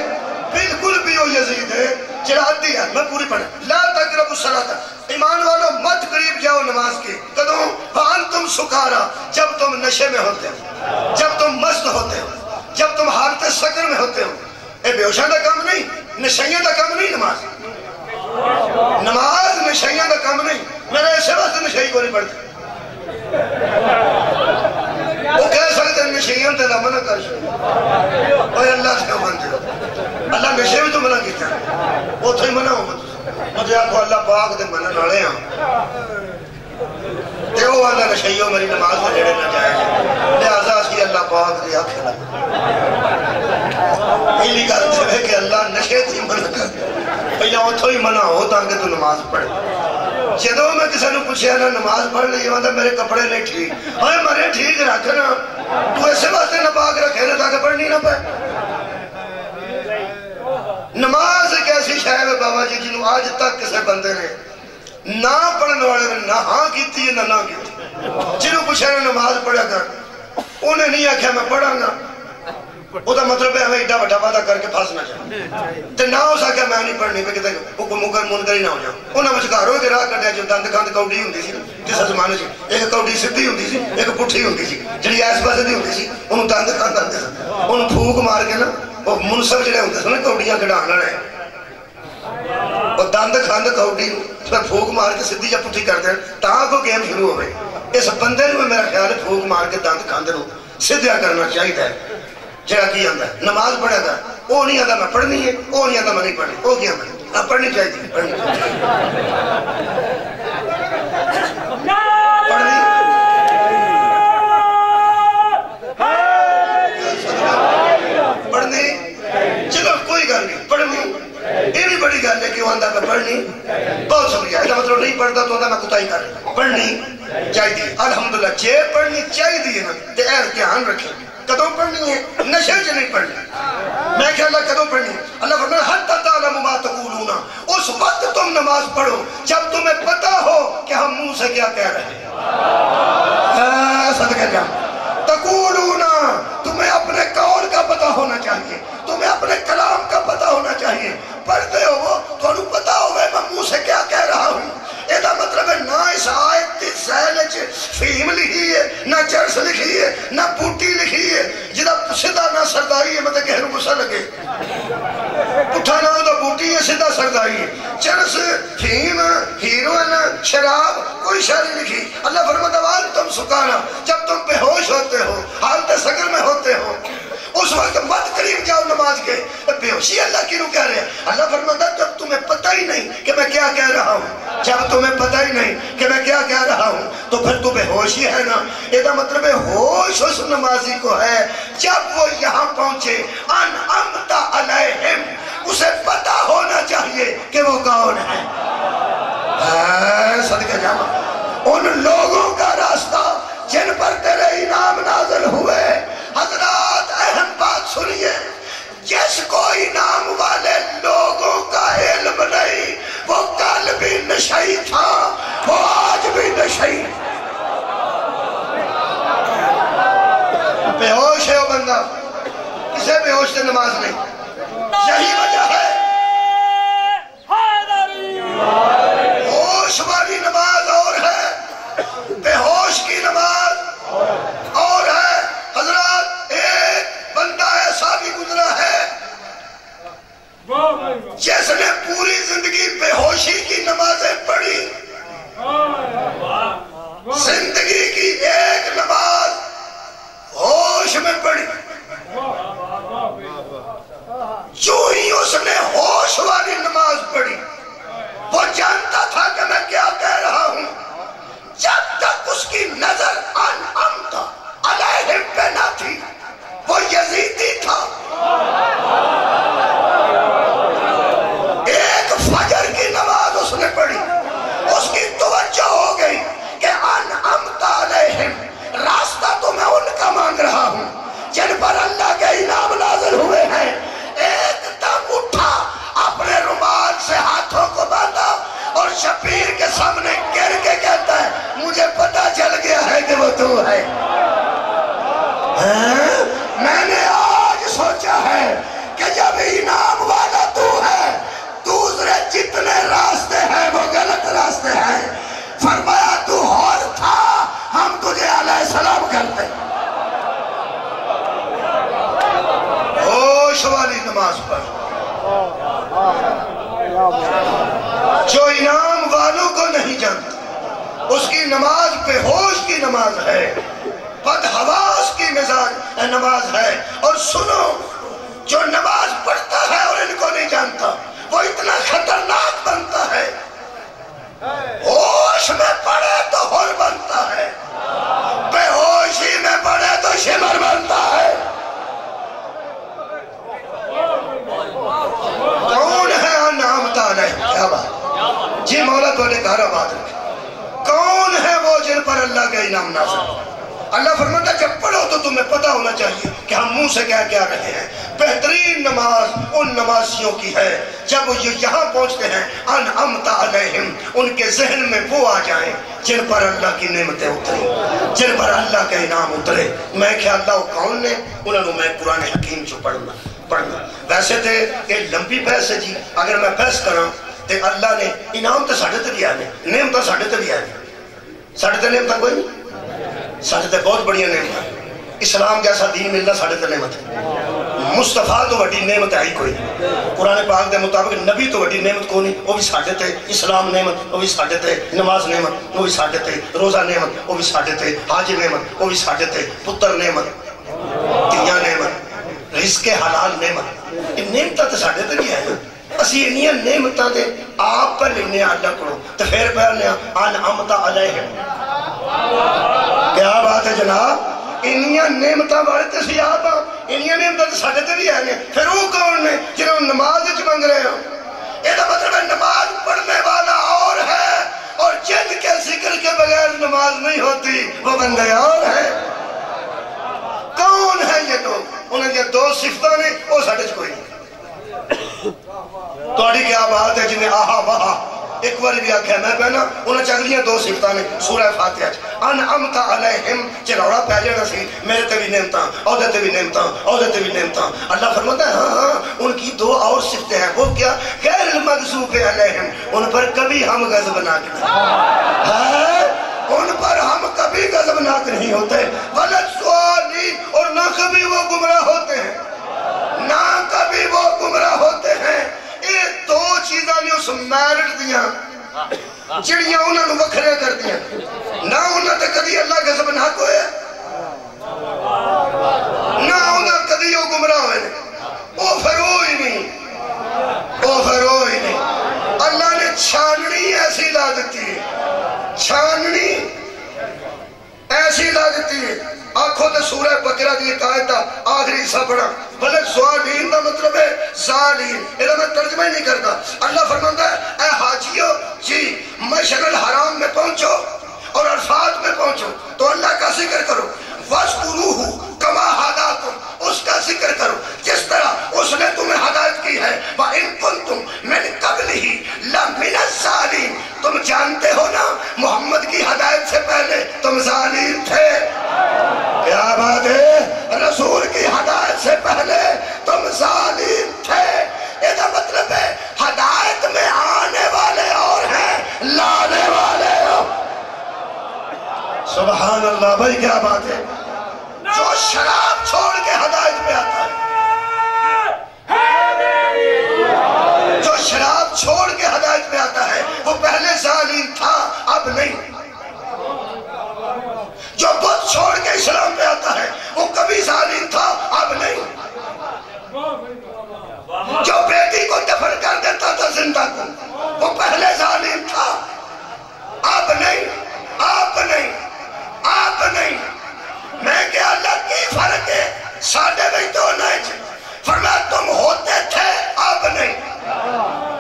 [SPEAKER 1] بالکل بھی وہ یزید ہے چڑھاتی ہے میں پوری پڑھیں لا تقربوا الصلاۃ ایمان والو مت قریب جاؤ نماز کے کدوں وانتم سکارا جب تم نشے میں ہوتے ہو جب تم مست ہوتے ہو جب تم حالت سکر میں ہوتے ہو اے بے ہوشاں دا کام نہیں نشیاں دا کام نہیں نماز نشیاں دا کام نہیں میرے ایسے واسطے نشئی کو نہیں پڑھتے وہ کہہ سکتے ہیں نشیاں تے نہ منع کر اوے اللہ سے منتے اللہ نشے بھی تو منع کیتا ہے وہ تو ہی منع ہو مجھے آکھو اللہ پاک دے منع نالے ہاں تے وہ والا نشیوں میری نماز میں جڑے نہ جائے لہذا اس کی اللہ پاک دے آنکھیں لگا پہلی کرتے ہوئے کہ اللہ نشے تھی منع کر پہلے وہ تو ہی منع ہو تاکہ تو نماز پڑھے جدوں میں کسی نے پوچھے نا نماز پڑھ لی وہاں میرے کپڑے نہیں ٹھیک ہمیں مرے ٹھیک رکھنا تو ایسے واسطے نہ پاک رکھے نا تاکہ پڑھنی نہ پائے نماز ایک ایسی شاید ہے بابا جی جنہوں آج تک کسے بندے نے نہ پڑھنے والے نے نہ ہاں کیتی ہے نہ نہ کیتی جنہوں پوچھے نا نماز پڑھا کر انہیں نہیں آکھا میں پڑھا گا وہ دا مطلب ہے ہمیں ایڈا وڈا وعدہ کر کے پھنس نہ جائے تے نہ ہو سکے میں نہیں پڑھنی پہ کہتے حکم مکر منکر ہی نہ ہو جاؤ انہاں مجھکار ہوئے کہ راہ کٹیا جو دند کھاند کوڈی ہوندی سی جس زمانے سے ایک کوڈی سدھی ہوندی سی ایک پٹھی ہوندی سی جڑی ایس پاسے دی ہوندی سی انہوں دند کھاند آندے سن انہوں پھوک مار کے نا وہ منصف جڑے ہوندے سن کوڈیاں کھڑانا رہے وہ دند کھاند کوڈی پھر پھوک مار کے سدھی یا پٹھی کر دیں تاں کو گیم شروع ہوئے اس بندے نے میرا خیال ہے پھوک مار کے دند کھاند نو سدھیا کرنا چاہیے جڑا کی آندا ہے نماز پڑھے گا وہ نہیں آندا میں پڑھنی ہے وہ نہیں آندا میں نہیں پڑھنی وہ کیا میں پڑھنی چاہیے پڑھنی پڑھنی چلو کوئی گل نہیں پڑھنی یہ بھی بڑی گل ہے کہ وہ آندا میں پڑھنی بہت شکریہ اس مطلب نہیں پڑھتا تو آندا میں کوتاہی کر پڑھنی چاہیے الحمدللہ جے پڑھنی چاہیے نا تے دھیان رکھیں کدوں پڑھنی ہے نشے سے نہیں پڑھنی میں کہ اللہ کدوں پڑھنی ہے اللہ فرمائے حتی تعلم ما تقولون اس وقت تم نماز پڑھو جب تمہیں پتا ہو کہ ہم منہ سے کیا کہہ رہے ہیں صدقہ جا تقولون تمہیں اپنے قول کا پتا ہونا چاہیے تمہیں اپنے کلام کا پتا ہونا چاہیے پڑھتے ہو تو انہوں پتا ہو میں منہ سے کیا کہہ رہا ہوں ایدہ مطلب ہے نہ اس آیت تی سہلچ فیم لکھی ہے نہ چرس لکھی ہے نہ پوٹی لکھی ہے جدہ سدھا نہ سردائی ہے مطلب کہنوں گسا لگے پٹھا نہ تو پوٹی ہے سدھا سردائی ہے چرس فیم ہیروین شراب کوئی شہری لکھی اللہ فرماتا وال تم سکانا جب تم بے ہوش ہوتے ہو حالت سکر میں ہوتے ہو اس وقت مت قریب جاؤ نماز کے بے ہوشی اللہ کی کیوں کہہ رہے ہیں اللہ فرماتا جب تمہیں پتہ ہی نہیں کہ میں کیا کہہ رہا ہوں جب تمہیں پتہ ہی نہیں کہ میں کیا کہہ رہا ہوں تو پھر تو بے ہوشی ہے نا یہ مطلب ہے ہوش اس نمازی کو ہے جب وہ یہاں پہنچے انعمت علیہم اسے پتہ ہونا چاہیے کہ وہ کون ہے صدقہ جامع ان لوگوں کا راستہ جن پر تیرے انعام نازل ہوئے حضرات اہم بات سنیے جس کو انعام والے لوگوں کا علم نہیں وہ کل بھی نشئی تھا وہ آج بھی نشئی بے ہوش ہے وہ بندہ کسے بے ہوش سے نماز نہیں یہی وجہ ہے ہوش والی نماز اور ہے بے ہوش کی نماز اور ہے حضرات ایک بندہ ایسا بھی گزرا ہے جس نے پوری زندگی بے ہوشی کی نمازیں پڑھی زندگی کی ایک نماز ہوش میں پڑھی جتنے راستے ہیں وہ غلط راستے ہیں. فرمایا تو اور تھا ہم تجھے علیہ السلام کرتے. ہوش والی نماز پڑھ. جو انعام والوں کو نہیں جانتا اس کی نماز بے ہوش کی نماز ہے, بدحواس کی مزاج نماز ہے. اور سنو, جو نماز پڑھتا ہے اور ان کو نہیں جانتا وہ اتنا خطرناک بنتا ہے. ہوش میں پڑھے تو ہر بنتا ہے, بے ہوشی میں پڑھے تو شمر بنتا ہے. کون ہے انعام تعالی؟ کیا بات جی مولا تو نے کہا بات رکھے. کون ہے وہ جن پر اللہ کا انعام نازل؟ اللہ فرماتا ہے جب پڑھو تو تمہیں پتا ہونا چاہیے کہ ہم منہ سے کیا کیا رہے ہیں. بہترین نماز ان نمازیوں کی ہے جب وہ یہاں پہنچتے ہیں انعمت علیہم, ان کے ذہن میں وہ آ جائیں جن پر اللہ کی نعمتیں اتری, جن پر اللہ کا انعام اترے. میں کیا اللہ کون نے انہوں نے میں قرآن حکیم جو پڑھنا. ویسے تھے کہ لمبی بحث ہے جی, اگر میں بحث کراں تو اللہ نے انعام تو ساڑھے تے بھی آنے, نعمت ساڑھے تے بھی آنے. ساڑھے تے نعمت کوئی نہیں, ساڑھے تے بہت بڑی نعمت. اسلام جیسا دین ملنا ساڑھے تے نعمت ہے. مصطفیٰ تو وڈی نعمت ہے ہی کوئی. قرآن پاک دے مطابق نبی تو وڈی نعمت کو نہیں, وہ بھی ساڑھے تے. اسلام نعمت وہ بھی ساڑھے تے, نماز نعمت وہ بھی ساڑھے تے, روزہ نعمت وہ بھی ساڑھے تے, حج نعمت وہ بھی ساڑھے تے, پتر نعمت, تیاں نعمت, رزق حلال نعمت. یہ نعمتہ تو ساڑھے تے بھی ہے. اسی انہی نعمتہ دے آپ پر لینے اللہ کرو تو پھر پہلنے انعمت علیہم. کیا بات ہے جناب, انہی نعمتہ بارے تے سی آپ انہی نعمتہ تے ساڑھے تے بھی ہے. پھر وہ کون نے جنہوں نماز اچھ منگ رہے ہو؟ یہ تو مطلب ہے نماز پڑھنے والا اور ہے اور جن کے ذکر کے بغیر نماز نہیں ہوتی وہ بندے اور ہے. کون ہے یہ لوگ؟ انہیں یہ دو صفتہ نے وہ ساڑھے کوئی نہیں. توڑی کیا بات ہے جنہیں آہا وہا ایک بار بھی آکھا ہے میں پہنا انہیں چاہلیاں دو صفتہ نے سورہ فاتحہ انعمت علیہم چلوڑا پہلے نہ سی میرے تے بھی نعمتاں عہدے تے بھی نعمتاں عہدے تے بھی نعمتاں. اللہ فرماتا ہے ہاں ان کی دو اور صفتیں ہیں. وہ کیا؟ غیر المغضوب علیہم, ان پر کبھی ہم غضبناک نہیں, ان پر ہم کبھی غضبناک نہیں ہوتے. وَلَدْسُوَالِينَ, اور نہ کبھی وہ گمراہ ہوتے ہیں, نہ کبھی وہ گمراہ ہوتے ہیں. یہ دو چیزاں نے اس میرٹ دیاں جڑیاں انہوں نے وکھرے کر دیاں. نہ انہوں نے کبھی اللہ غضبناک ہوئے, نہ انہوں نے کبھی وہ گمراہ ہوئے. وہ پھر وہی نہیں, وہ پھر وہی نہیں. اللہ نے چھاننی ایسی لا دیتی ہے, چھاننی ایسی لا دیتی ہے. آنکھوں تے سورہ بقرہ دی قائدہ آخری حصہ پڑھا. بلے زوالین دا مطلب ہے زالین, یہ میں ترجمہ ہی نہیں کرتا. اللہ فرماتا ہے اے حاجیو جی مشعر الحرام میں پہنچو اور عرفات میں پہنچو تو اللہ کا ذکر کرو. وَاسْقُرُوهُ كَمَا هَدَاكُمْ, اس کا ذکر کرو جس طرح اس نے تمہیں ہدایت کی ہے. وَإِن كُنْتُمْ مِنْ قَبْلِهِ لَمِنَ الظَّالِمِينَ, تم جانتے ہو نا محمد کی ہدایت سے پہلے تم ظالم تھے. کیا بات ہے, رسول کی ہدایت سے پہلے تم ظالم تھے. یہ تو مطلب ہے ہدایت میں آنے والے اور ہیں, لانے والے ہو. سبحان اللہ بھائی کیا بات ہے. جو شراب چھوڑ کے ہدایت پہ آتا ہے, جو شراب چھوڑ کے ہدایت پہ آتا ہے وہ پہلے ظالم تھا اب نہیں. جو بت چھوڑ کے اسلام پہ آتا ہے وہ کبھی ظالم تھا اب نہیں. جو بیٹی کو دفن کر دیتا تھا زندہ کو وہ پہلے ظالم تھا اب نہیں, اب نہیں, اب نہیں. میں کہ اللہ کی فرق ہے ساڑھے میں تو نہیں. فرمایا تم ہوتے تھے اب نہیں,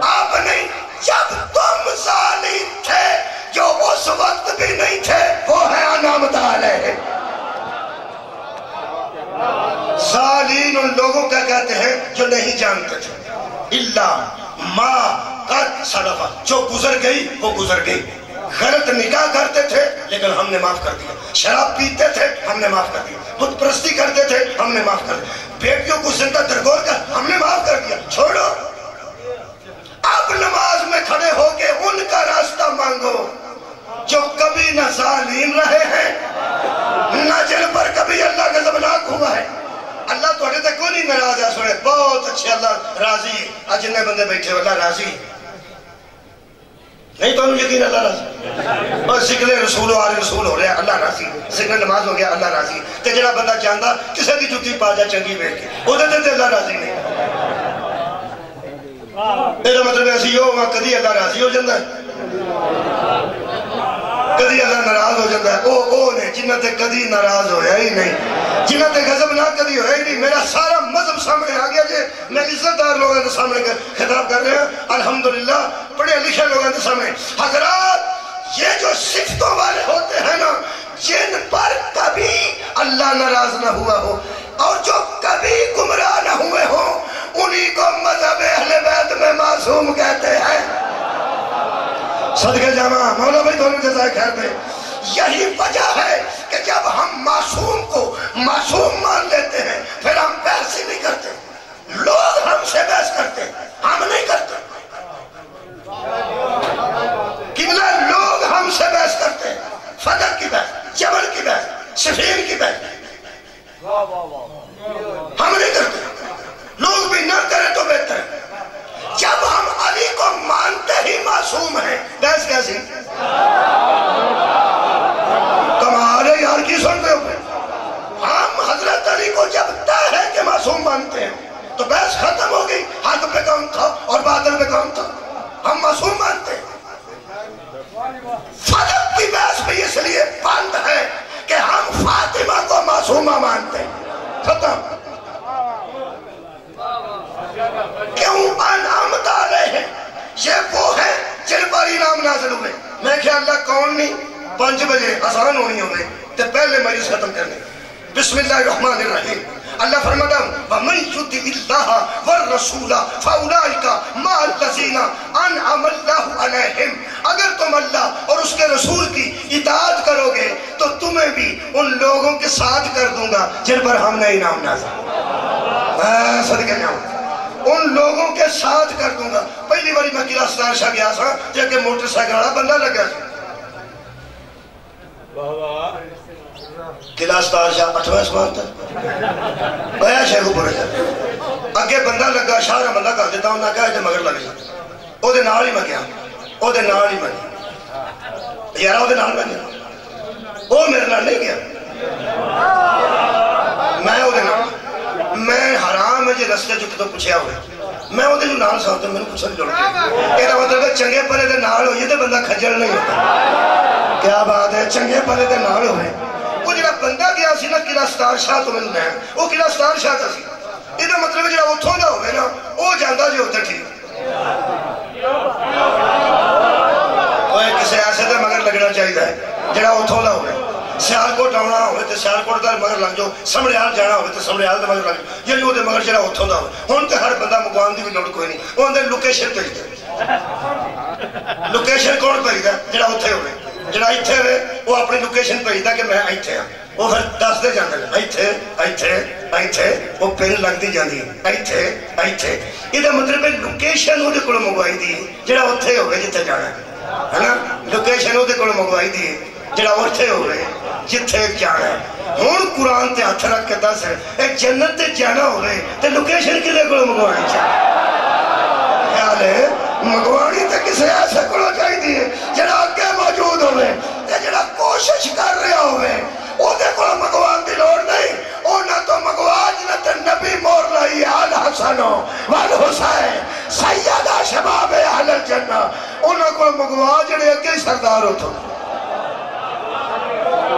[SPEAKER 1] اب نہیں. جب تم ظالم تھے جو اس وقت بھی نہیں تھے وہ ہے انعمت علیہم. ظالین ان لوگوں کا کہتے ہیں جو نہیں جانتے تھے. اللہ ما قد سلف, جو گزر گئی وہ گزر گئی. غلط نکاح کرتے تھے لیکن ہم نے معاف کر دیا. شراب پیتے تھے ہم نے معاف کر دیا. بت پرستی کرتے تھے ہم نے معاف کر دیا. بیٹیوں کو زندہ درگور کر ہم نے معاف کر دیا. چھوڑو, اب نماز میں گن رہے ہیں نہ جن پر کبھی اللہ کا غضبناک ہوا ہے. اللہ توڑے تے کوئی نہیں ناراض ہے سوڑے بہت اچھے اللہ راضی ہے. آج جنہیں بندے بیٹھے ہو اللہ راضی ہے نہیں تو انہوں یقین اللہ راضی اور ذکر رسول و آل رسول ہو رہے ہیں اللہ راضی ذکر نماز ہو گیا اللہ راضی تے جڑا بندہ چاہتا کسے کی جتی پا جا چنگی بیٹھ کے وہ دے اللہ راضی نہیں. میرا مطلب ایسی ہو وہاں کدی اللہ راضی ہو جاتا ہے کدی اللہ ناراض ہو جاتا ہے. او نے جنہ تے کدی ناراض ہویا ہی نہیں جنہ تے غضب نہ کدی ہویا ہی نہیں. میرا سارا مذہب سامنے آ گیا جے میں عزت دار لوگوں کے سامنے خطاب کر رہے ہیں الحمدللہ پڑھے لکھے لوگوں کے سامنے. حضرات یہ جو صفتوں والے ہوتے ہیں نا جن پر کبھی اللہ ناراض نہ ہوا ہو اور جو کبھی گمراہ نہ ہوئے ہوں انہی کو مذہب اہل بیت میں معصوم کہتے ہیں. صدقہ جامعہ مولا بھائی دونوں جزائے خیر دے. یہی وجہ ہے کہ جب ہم معصوم کو معصوم مان لیتے ہیں پھر ہم بحث ہی نہیں کرتے. لوگ ہم سے بحث کرتے ہم نہیں کرتے. قبلہ لوگ ہم سے بحث کرتے فدق کی بحث جبل کی بحث صفین کی بحث ہم نہیں کرتے. لوگ بھی نہ کریں تو بہتر ہے. جب ہم علی کو مانتے ہی معصوم ہیں بحث کیسی تمہارے یار کی سنتے ہو. ہم حضرت علی کو جب طے ہے کہ معصوم مانتے ہیں تو بحث ختم ہو گئی. حق پہ کون تھا اور باطل پہ کون تھا. ہم معصوم مانتے ہیں. فدق کی بحث بھی اس لیے بند ہے کہ ہم فاطمہ کو معصومہ مانتے ہیں. ختم. کیوں انعامت آ رہے ہیں یہ وہ ہیں جن پر انعام نازل ہوئے. میں کہ اللہ کون نہیں 5 بجے اذان ہونی ہوئے تو پہلے مجلس ختم کرنے. بسم اللہ الرحمن الرحیم. اللہ فرماتا وَمَنْ يُطِعِ اللَّهَ وَالرَّسُولَ فَأُولَئِكَ مَعَ الَّذِينَ أَنْعَمَ اللَّهُ عَلَيْهِمْ. اگر تم اللہ اور اس کے رسول کی اطاعت کرو گے تو تمہیں بھی ان لوگوں کے ساتھ کر دوں گا جن پر ہم نے انعام نازل. صدقہ جاؤں ان لوگوں کے ساتھ کر دوں گا. پہلی باری میں قلعہ ستار شاہ گیا سا جب کہ موٹر سائیکل والا بندہ لگا سا. قلعہ ستار شاہ 8واں اسمان تھا گیا شیخو پورے جا اگے بندہ لگا شاہ رہا بندہ کر دیتا ہوں نہ کہا جب مگر لگ جا او دے نال ہی میں گیا او دے نال ہی میں گیا یارا او دے نال میں گیا او میرے نال نہیں گیا میں او دے نال میں حرام ہے جی رستے جو کتوں پوچھیا ہوئے میں وہ دے جو نال ساتھ میں نے پوچھا نہیں جوڑ کے یہ مطلب ہے چنگے پلے دے نال ہوئی تے بندہ کھجل نہیں ہوتا. کیا بات ہے چنگے پلے دے نال ہوئے. وہ جڑا بندہ گیا سی نا قلعہ ستار شاہ تو میں نے وہ قلعہ ستار شاہ تھا سی. یہ مطلب ہے جڑا اتھوں دا ہوئے نا وہ جاندہ جی ہوتا ٹھیک. وہ کسے ایسے دے مگر لگنا چاہیے ہے جڑا اتھوں دا ہوئے. سیالکوٹ آنا ہوئے تو سیالکوٹ دا مگر لگ جو سمڑیال جانا ہوئے تو سمڑیال دا مگر لگ جو یعنی وہ دے مگر جڑا اتھوں دا ہوئے. ہون تے ہر بندہ مقام دی بھی لوٹ کوئی نہیں. وہ اندر لوکیشن پہ لوکیشن کون پہ دا جڑا اتھے ہوئے جڑا اتھے ہوئے وہ اپنی لوکیشن پہ دا کہ میں اتھے ہاں. وہ پھر دس دے جاندے اتھے اتھے اتھے وہ پین لگ دی جاندی اتھے اتھے. یہ مطلب ہے لوکیشن وہ دے کلو مگوائی دی جڑا اتھے ہوئے جتے جانا ہے نا. لوکیشن وہ دے کلو مگوائی دی جڑا اتھے ہوئے جتھے جانا ہے. ہون قرآن تے ہاتھ رکھ کے دس ہے ایک جنت تے جانا ہوئے تے لوکیشن کدے کلو مگوانی چاہیے. خیال ہے مگوانی تے کسے ایسے کلو چاہیے دی جڑا آگے موجود ہوئے تے جڑا کوشش کر رہا ہوئے او دے کلو مگوان دی لوڑ نہیں. او نہ تو مگوان نہ تے نبی مور رہی آل حسنو والحسین سیدہ شباب اہل الجنہ انہوں کلو مگوان جڑے اگے سردار ہوتا.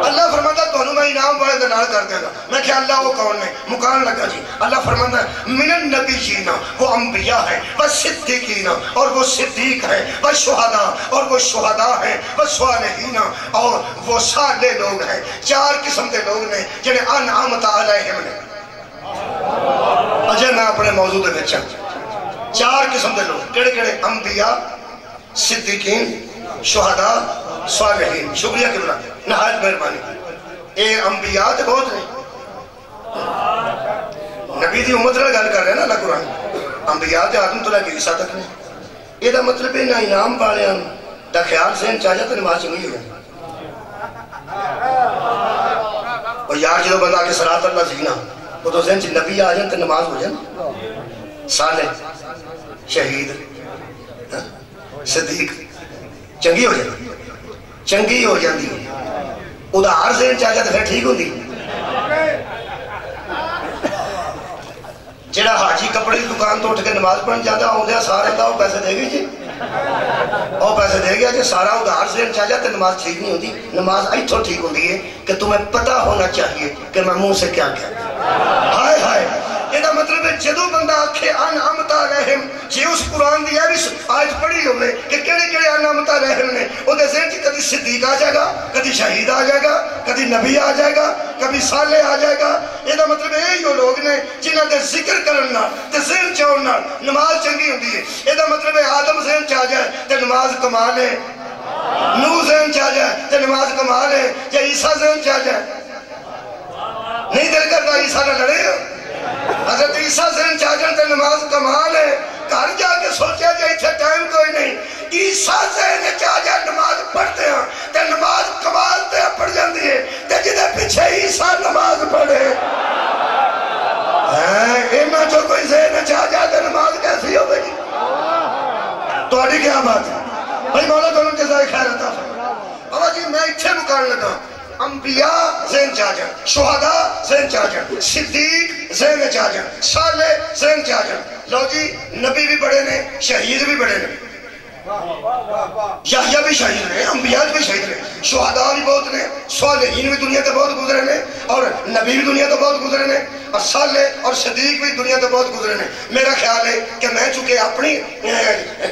[SPEAKER 1] اللہ فرماتا تو انہوں میں انعام والے دنال کر دے گا. میں کہ اللہ وہ کون ہے مکان لگا جی. اللہ فرماتا ہے من النبیین وہ انبیاء ہیں وہ صدیقین اور وہ صدیق ہیں وہ شہداء اور وہ شہداء ہیں وہ صالحین اور وہ صالح لوگ ہیں. 4 قسم کے لوگ نے جنہیں انعامت علیہم نے. اجے میں اپنے موضوع دے بچا 4 قسم کے لوگ کڑے کڑے انبیاء صدیقین شہداء صالحین. شکریہ قبلہ نہایت مہربانی. اے انبیاء تے بہت ہیں نبی دی امت رہا گل کر رہے ہیں نا اللہ قرآن. انبیاء تے آدم تو لے عیسیٰ تک نے. یہ دا مطلب ہے نہ انعام والے دا خیال سے چاہجا تو نماز چنگی ہوئے یار جدو بندہ کے صراط اللہ زینا وہ تو ذہن چ نبی آ جائیں تو نماز ہو جائے، صالح شہید صدیق چنگی ہو جاتی، چنگی ہو جاتی ادھار ذہن چاہ جاتے پھر ٹھیک ہوتی۔ جڑا حاجی کپڑے کی دکان تو اٹھ کے نماز پڑھن جاتا آدھا سارے کا وہ پیسے دے گئی جی، وہ پیسے دے گیا جی، سارا ادھار ذہن چاہ جاتے نماز ٹھیک نہیں ہوتی۔ نماز ایتھوں ٹھیک ہوتی ہے کہ تمہیں پتہ ہونا چاہیے کہ میں منہ سے کیا کیا۔ ہائے ہائے، یہ مطلب ہے جدو بندہ آکھے انعمت علیہم، جی اس قرآن دی بھی آیت پڑھی ہوئے کہ کیڑے کیڑے انعمت علیہم نے، وہ دے ذہن چ کدی صدیق آ جائے گا، کدی شہید آ جائے گا، کدی نبی آ جائے گا، کبھی صالح آ جائے گا۔ یہ مطلب ہے یہ لوگ نے جنہاں دے ذکر کرنا تے ذہن چاہنا نماز چنگی ہوندی ہے۔ یہ مطلب ہے آدم ذہن چاہ جائے تے نماز کمال ہے، نوح ذہن چاہ جائے تے نماز کمال ہے، یا عیسیٰ ذہن چاہ جائے نہیں دل کرتا عیسیٰ نہ لڑے ہو، حضرت عیسیٰ ذہن چاہ جائے تے نماز کمال ہے۔ گھر جا کے سوچیا جائے تھے ٹائم کوئی نہیں، عیسیٰ ذہن چاہ جائے نماز پڑھتے ہیں تے نماز کمال تے پڑھ جاندی ہے، تے جدے پیچھے عیسیٰ نماز پڑھے اینا جو کوئی ذہن چاہ جائے تے نماز کیسی ہو گئی؟ تو اڈی کیا بات ہے بھائی؟ مولا دونوں جزائے خیر عطا فرمائے۔ بابا جی میں اتھے مکان لگا، انبیاء ذہن چاہ جائیں، شہداء ذہن چاہ جائیں، صدیق ذہن چاہ جائیں، صالح ذہن چاہ جائیں۔ لو جی نبی بھی بڑے نے، شہید بھی بڑے نے، یحییٰ بھی شہید نے، انبیاء بھی شہید نے، شہداء بھی بہت نے، صالحین بھی دنیا تے بہت گزرے نے، اور نبی بھی دنیا تے بہت گزرے نے، اور صالح اور صدیق بھی دنیا تے بہت گزرے نے۔ میرا خیال ہے کہ میں چونکہ اپنی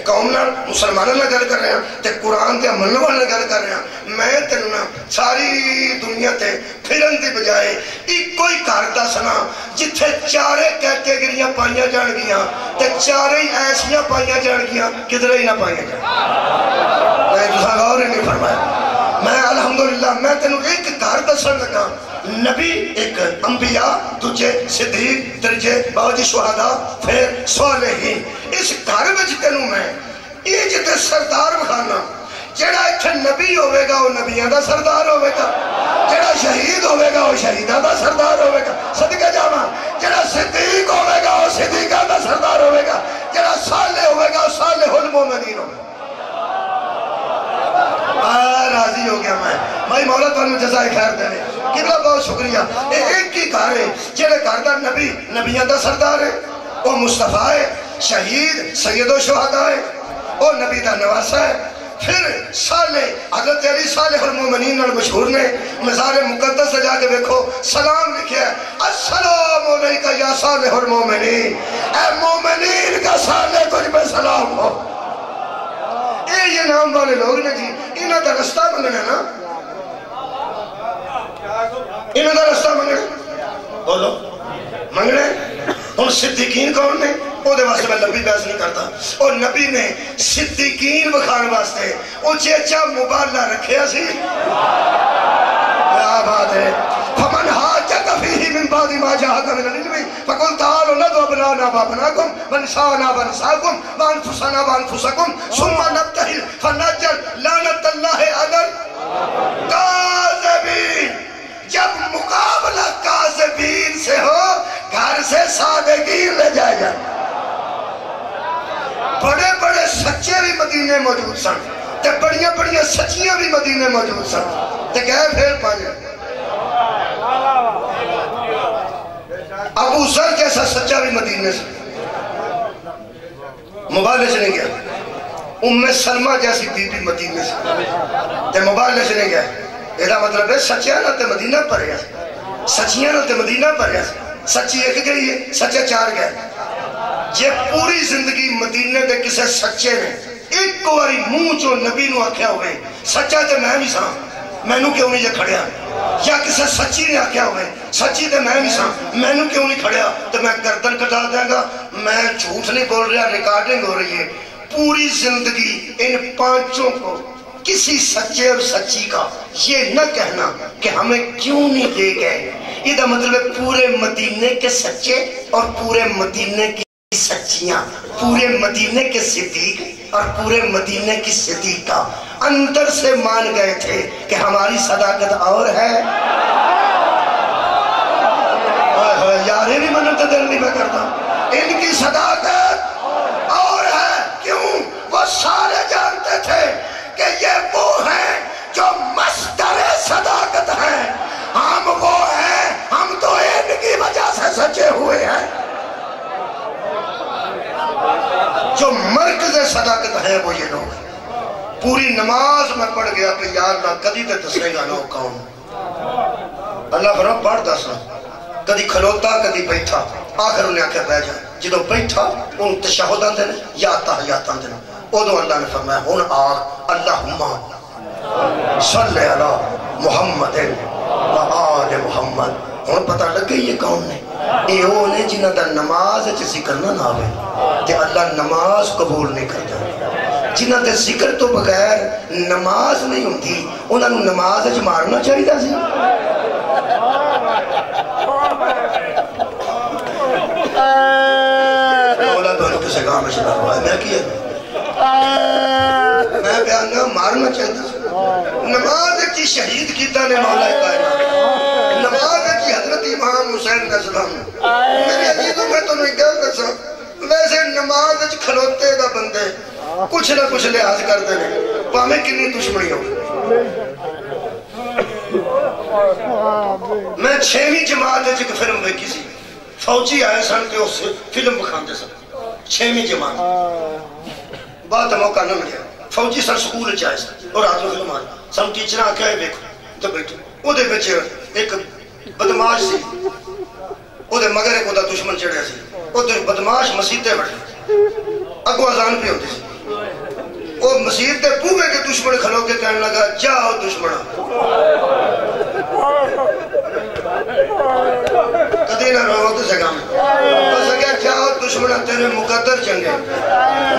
[SPEAKER 1] قوم نال مسلمانوں نال گل کر رہا ہوں تے قرآن تے عمل نال گل کر رہا ہوں، میں تینوں ساری دنیا تے پھرن دی بجائے ایک کوئی گھر دسنا جتھے چارے کیٹیگریاں پائیاں جان گیاں تے چارے ہی ایسیاں پائیاں جان گیاں کدھر ہی نہ پائیاں جان۔ میں دوسرا غور ہی نہیں فرمایا، میں الحمدللہ میں تینوں ایک گھر دسن لگا، نبی ایک، انبیاء دوجے، صدیق تیجے، باوجی شہداء پھر صالحین۔ اس گھر وچ تینوں میں یہ جتے سردار بکھانا، جڑا اتھے نبی ہوئے گا وہ نبیان دا سردار ہوئے گا، جڑا شہید ہوئے گا وہ شہیدان دا سردار ہوئے گا، صدقہ جامع، جڑا صدیق ہوئے گا وہ صدیقان دا سردار ہوئے گا، جڑا صالح ہوئے گا وہ صالح المومنین ہوئے گا۔ راضی ہو گیا میں بھائی، مولا تو انہوں جزائے خیر دے رہے قبلہ بہت شکریہ۔ ایک ہی گھر ہے جڑے گھر دا نبی نبیان دا سردار ہے، وہ مصطفیٰ ہے، شہید سید و شہداء ہے، وہ نبی دا نواسہ ہے، پھر صالح حضرت علی صالح المومنین اور مشہور نے مزار مقدس سے جا کے دیکھو سلام لکھیا ہے، السلام علیکہ یا صالح المومنین، اے مومنین کا صالح کچھ میں سلام ہو۔ یہ نام والے لوگ نے جی انہاں دا رستہ منگنا نا، انہاں دا رستہ منگنا، بولو منگنا ہے۔ ان صدیقین کون نے؟ وہ دے واسطے میں نبی بحث نہیں کرتا، اور نبی نے صدیقین بخان واسطے وہ چیچا مباللہ رکھیا سی، کیا بات ہے۔ فمن حاجت فیہ من بعد ما جاءک من العلم فقل تعالوا ندعو ابناءنا وابناءکم ونساءنا ونساءکم وانفسنا وانفسکم ثم نبتہل فنجعل لعنت اللہ علی الکاذبین۔ جب مقابلہ کاذبین سے ہو گھر سے صادقین لے جائے گا۔ بڑے بڑے سچے بھی مدینے موجود سن تے بڑیاں بڑیاں سچیاں بھی مدینے موجود سن تے گئے پھر پانے۔ ابو ذر جیسا سچا بھی مدینے سے مبالغہ سے نہیں گیا، ام سلمہ جیسی بی بی مدینے سے تے مبالغہ سے نہیں گیا۔ یہ مطلب ہے سچیاں نہ تے مدینہ پر گیا، سچیاں نہ تے مدینہ پر گیا، سچی ایک گئی ہے سچے چار گئے۔ یہ پوری زندگی مدینے دے کسے سچے نے ایک کواری منہ جو نبی نو آکھیا ہوئے سچا تے میں بھی ساں، میں نو کیوں نہیں جے کھڑیا، یا کسے سچی نے آکھیا ہوئے سچی تے میں بھی ساں، میں نو کیوں نہیں کھڑیا، تو میں گردن کٹا دیں گا، میں جھوٹ نہیں بول رہا، ریکارڈنگ ہو رہی ہے۔ پوری زندگی ان پانچوں کو کسی سچے اور سچی کا یہ نہ کہنا کہ ہمیں کیوں نہیں دے گئے، یہ مطلب ہے پورے مدینے کے سچے اور پورے مدینے کی سچیاں، پورے مدینے کے صدیق اور پورے مدینے کی صدیقہ اندر سے مان گئے تھے کہ ہماری صداقت اور ہے، دل نہیں میں کرتا. ان کی صداقت اور ہے. کیوں؟ وہ سارے جانتے تھے کہ یہ وہ ہیں جو مصدر صداقت ہیں. ہم وہ ہیں, ہم تو ان کی وجہ سے سچے ہوئے ہیں. جو مرکز صداقت ہے وہ یہ لوگ ہیں. پوری نماز میں پڑھ گیا کہ یا اللہ کدی تے دسے گا نو کون. اللہ فرما پڑھ دسنا. کدی کھلوتا کدی بیٹھا. آخر انہیں آکھے بہ جائے. جدو بیٹھا ان تشہد آندے نے یا تحیات آندے نے. ادو اللہ نے فرمایا ہن آخ اللہم صلی علی محمد و آل محمد. ہن پتہ لگے یہ کون نے؟ یہ وہ نے جنہاں دا نماز ذکر نہ آوے تے اللہ نماز قبول نہیں کرتا. جنہاں دے ذکر تو بغیر نماز نہیں ہوتی انہاں نو نماز وچ مارنا چاہیے سی. مولا تو کسے گاہ میں شکار ہوا ہے میں کیا میں بیان نہ مارنا چاہتا سی. نماز کی شہید کیتا نے مولا کائنات. نماز کی حضرت امام حسین نسلم. میرے عزیزوں میں تو نہیں کہہ دسا ویسے نماز کھلوتے دا بندے کچھ نہ کچھ لحاظ کرتے ہیں پاہمیں کنی دشمنی ہو. میں 6ویں جماعت ایک فلم دیکھی سی. فوجی آئے سن کے اس فلم بکھاندے سن. 6ویں جماعت بات موقع نہ ملیا. فوجی سن سکول چاہے سن اور رات میں فلم آئی. سن ٹیچر آ کے آئے دیکھو تو بیٹھو. وہ دے بچے ایک بدماش سی. وہ دے مگر ایک وہ دا دشمن چڑھے سی. وہ دے بدماش مسیح تے بڑھے اگو آزان پہ ہوتی سی. وہ مسیح تے پوے کے دشمن کھلو کے کہنے لگا جاؤ دشمنہ کدی نہ رو تو سکا میں بس کیا جاؤ دشمنہ تیرے مقدر چنگے.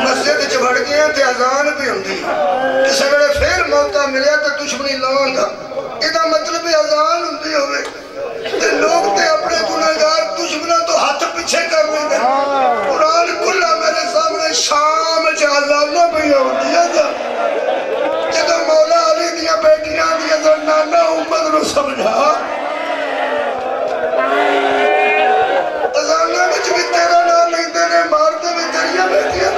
[SPEAKER 1] مسجد چبڑ گئے تے آزان پہ ہوتی کسے بڑے پھر موقع ملیا تو دشمنی لوان گا. ادھا مطلب آزان ہوتی ہوئے تے لوگ تے اپنے گناہگار دشمنہ تو ہاتھ پیچھے کر لیں گے. قرآن کلا میرے سامنے شام جازانہ بھی ہوتی ہے جدو مولا علی دیا بیٹیاں دیا زنانہ امت نو سمجھا ازانہ بچ بھی تیرا نام نہیں دینے مارتے بھی تیریاں بیٹیاں.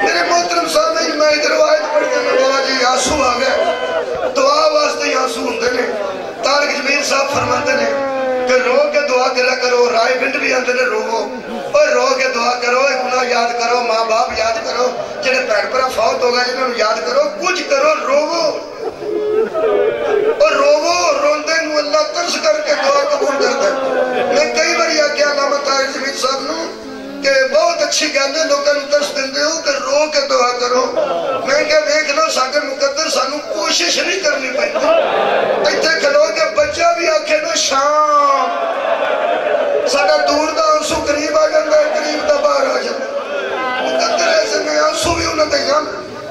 [SPEAKER 1] میرے محترم سامنے میں ایک روایت پڑھ گیا مولا جی آنسو آ گئے. دعا واسطے ہی آنسو ہوندے نے. طارق جمیل صاحب فرماتے نے کہ رو کے دعا کرا کرو. رائے بنٹ بھی آندے نے روو اور رو کے دعا کرو. گناہ یاد کرو, ماں باپ یاد کرو, جنہیں پیر پر فوت ہوگا جنہیں یاد کرو. کچھ کرو روو اور روو. روندے نو اللہ ترس کر کے دعا قبول کر دے. میں کئی بار یہ کیا علامہ طارق جمیل صاحب نو کہ بہت اچھی گاندے لوگوں نے ترس دندے ہو کہ رو کے دعا کرو. میں کہا دیکھ لو ساکر مقدر سانو کوشش نہیں کرنی پہنی. ایتھے کھلو کے بچہ بھی آکھے نا شام ساڑھا دور دا آنسو قریب آ جاندہ ہے قریب دا باہر آ جاندہ. مقدر ایسے میں آنسو بھی انہوں نے یہاں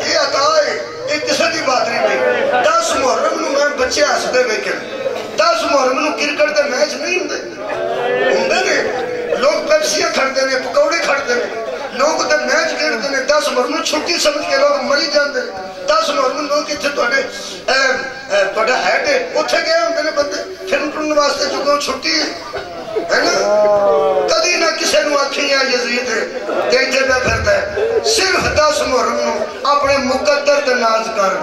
[SPEAKER 1] یہ عطا ہے ایک کسی دی بات نہیں بھی. 10 محرم نو میں بچے آسدے بیکن 10 محرم نو کرکٹ دے میچ نہیں ہوندے نے. لوگ پیپسیاں کھڑتے نے, پکوڑے کھڑتے نے, لوگ دے میچ کھڑتے نے. 10 محرم نو چھٹی سمجھ کے لوگ مری جاندے نے. 10 محرم لوگ اتھے توڑے ہیڈ ہے اتھے گئے ہوندے نے بندے پھر ان واسطے چکوں چھٹی ہے نا. کدی نہ کسے نو آکھیاں یزید ہے دیکھتے پہ پھرتا ہے. صرف 10 محرم نو اپنے مقدر تے ناز کر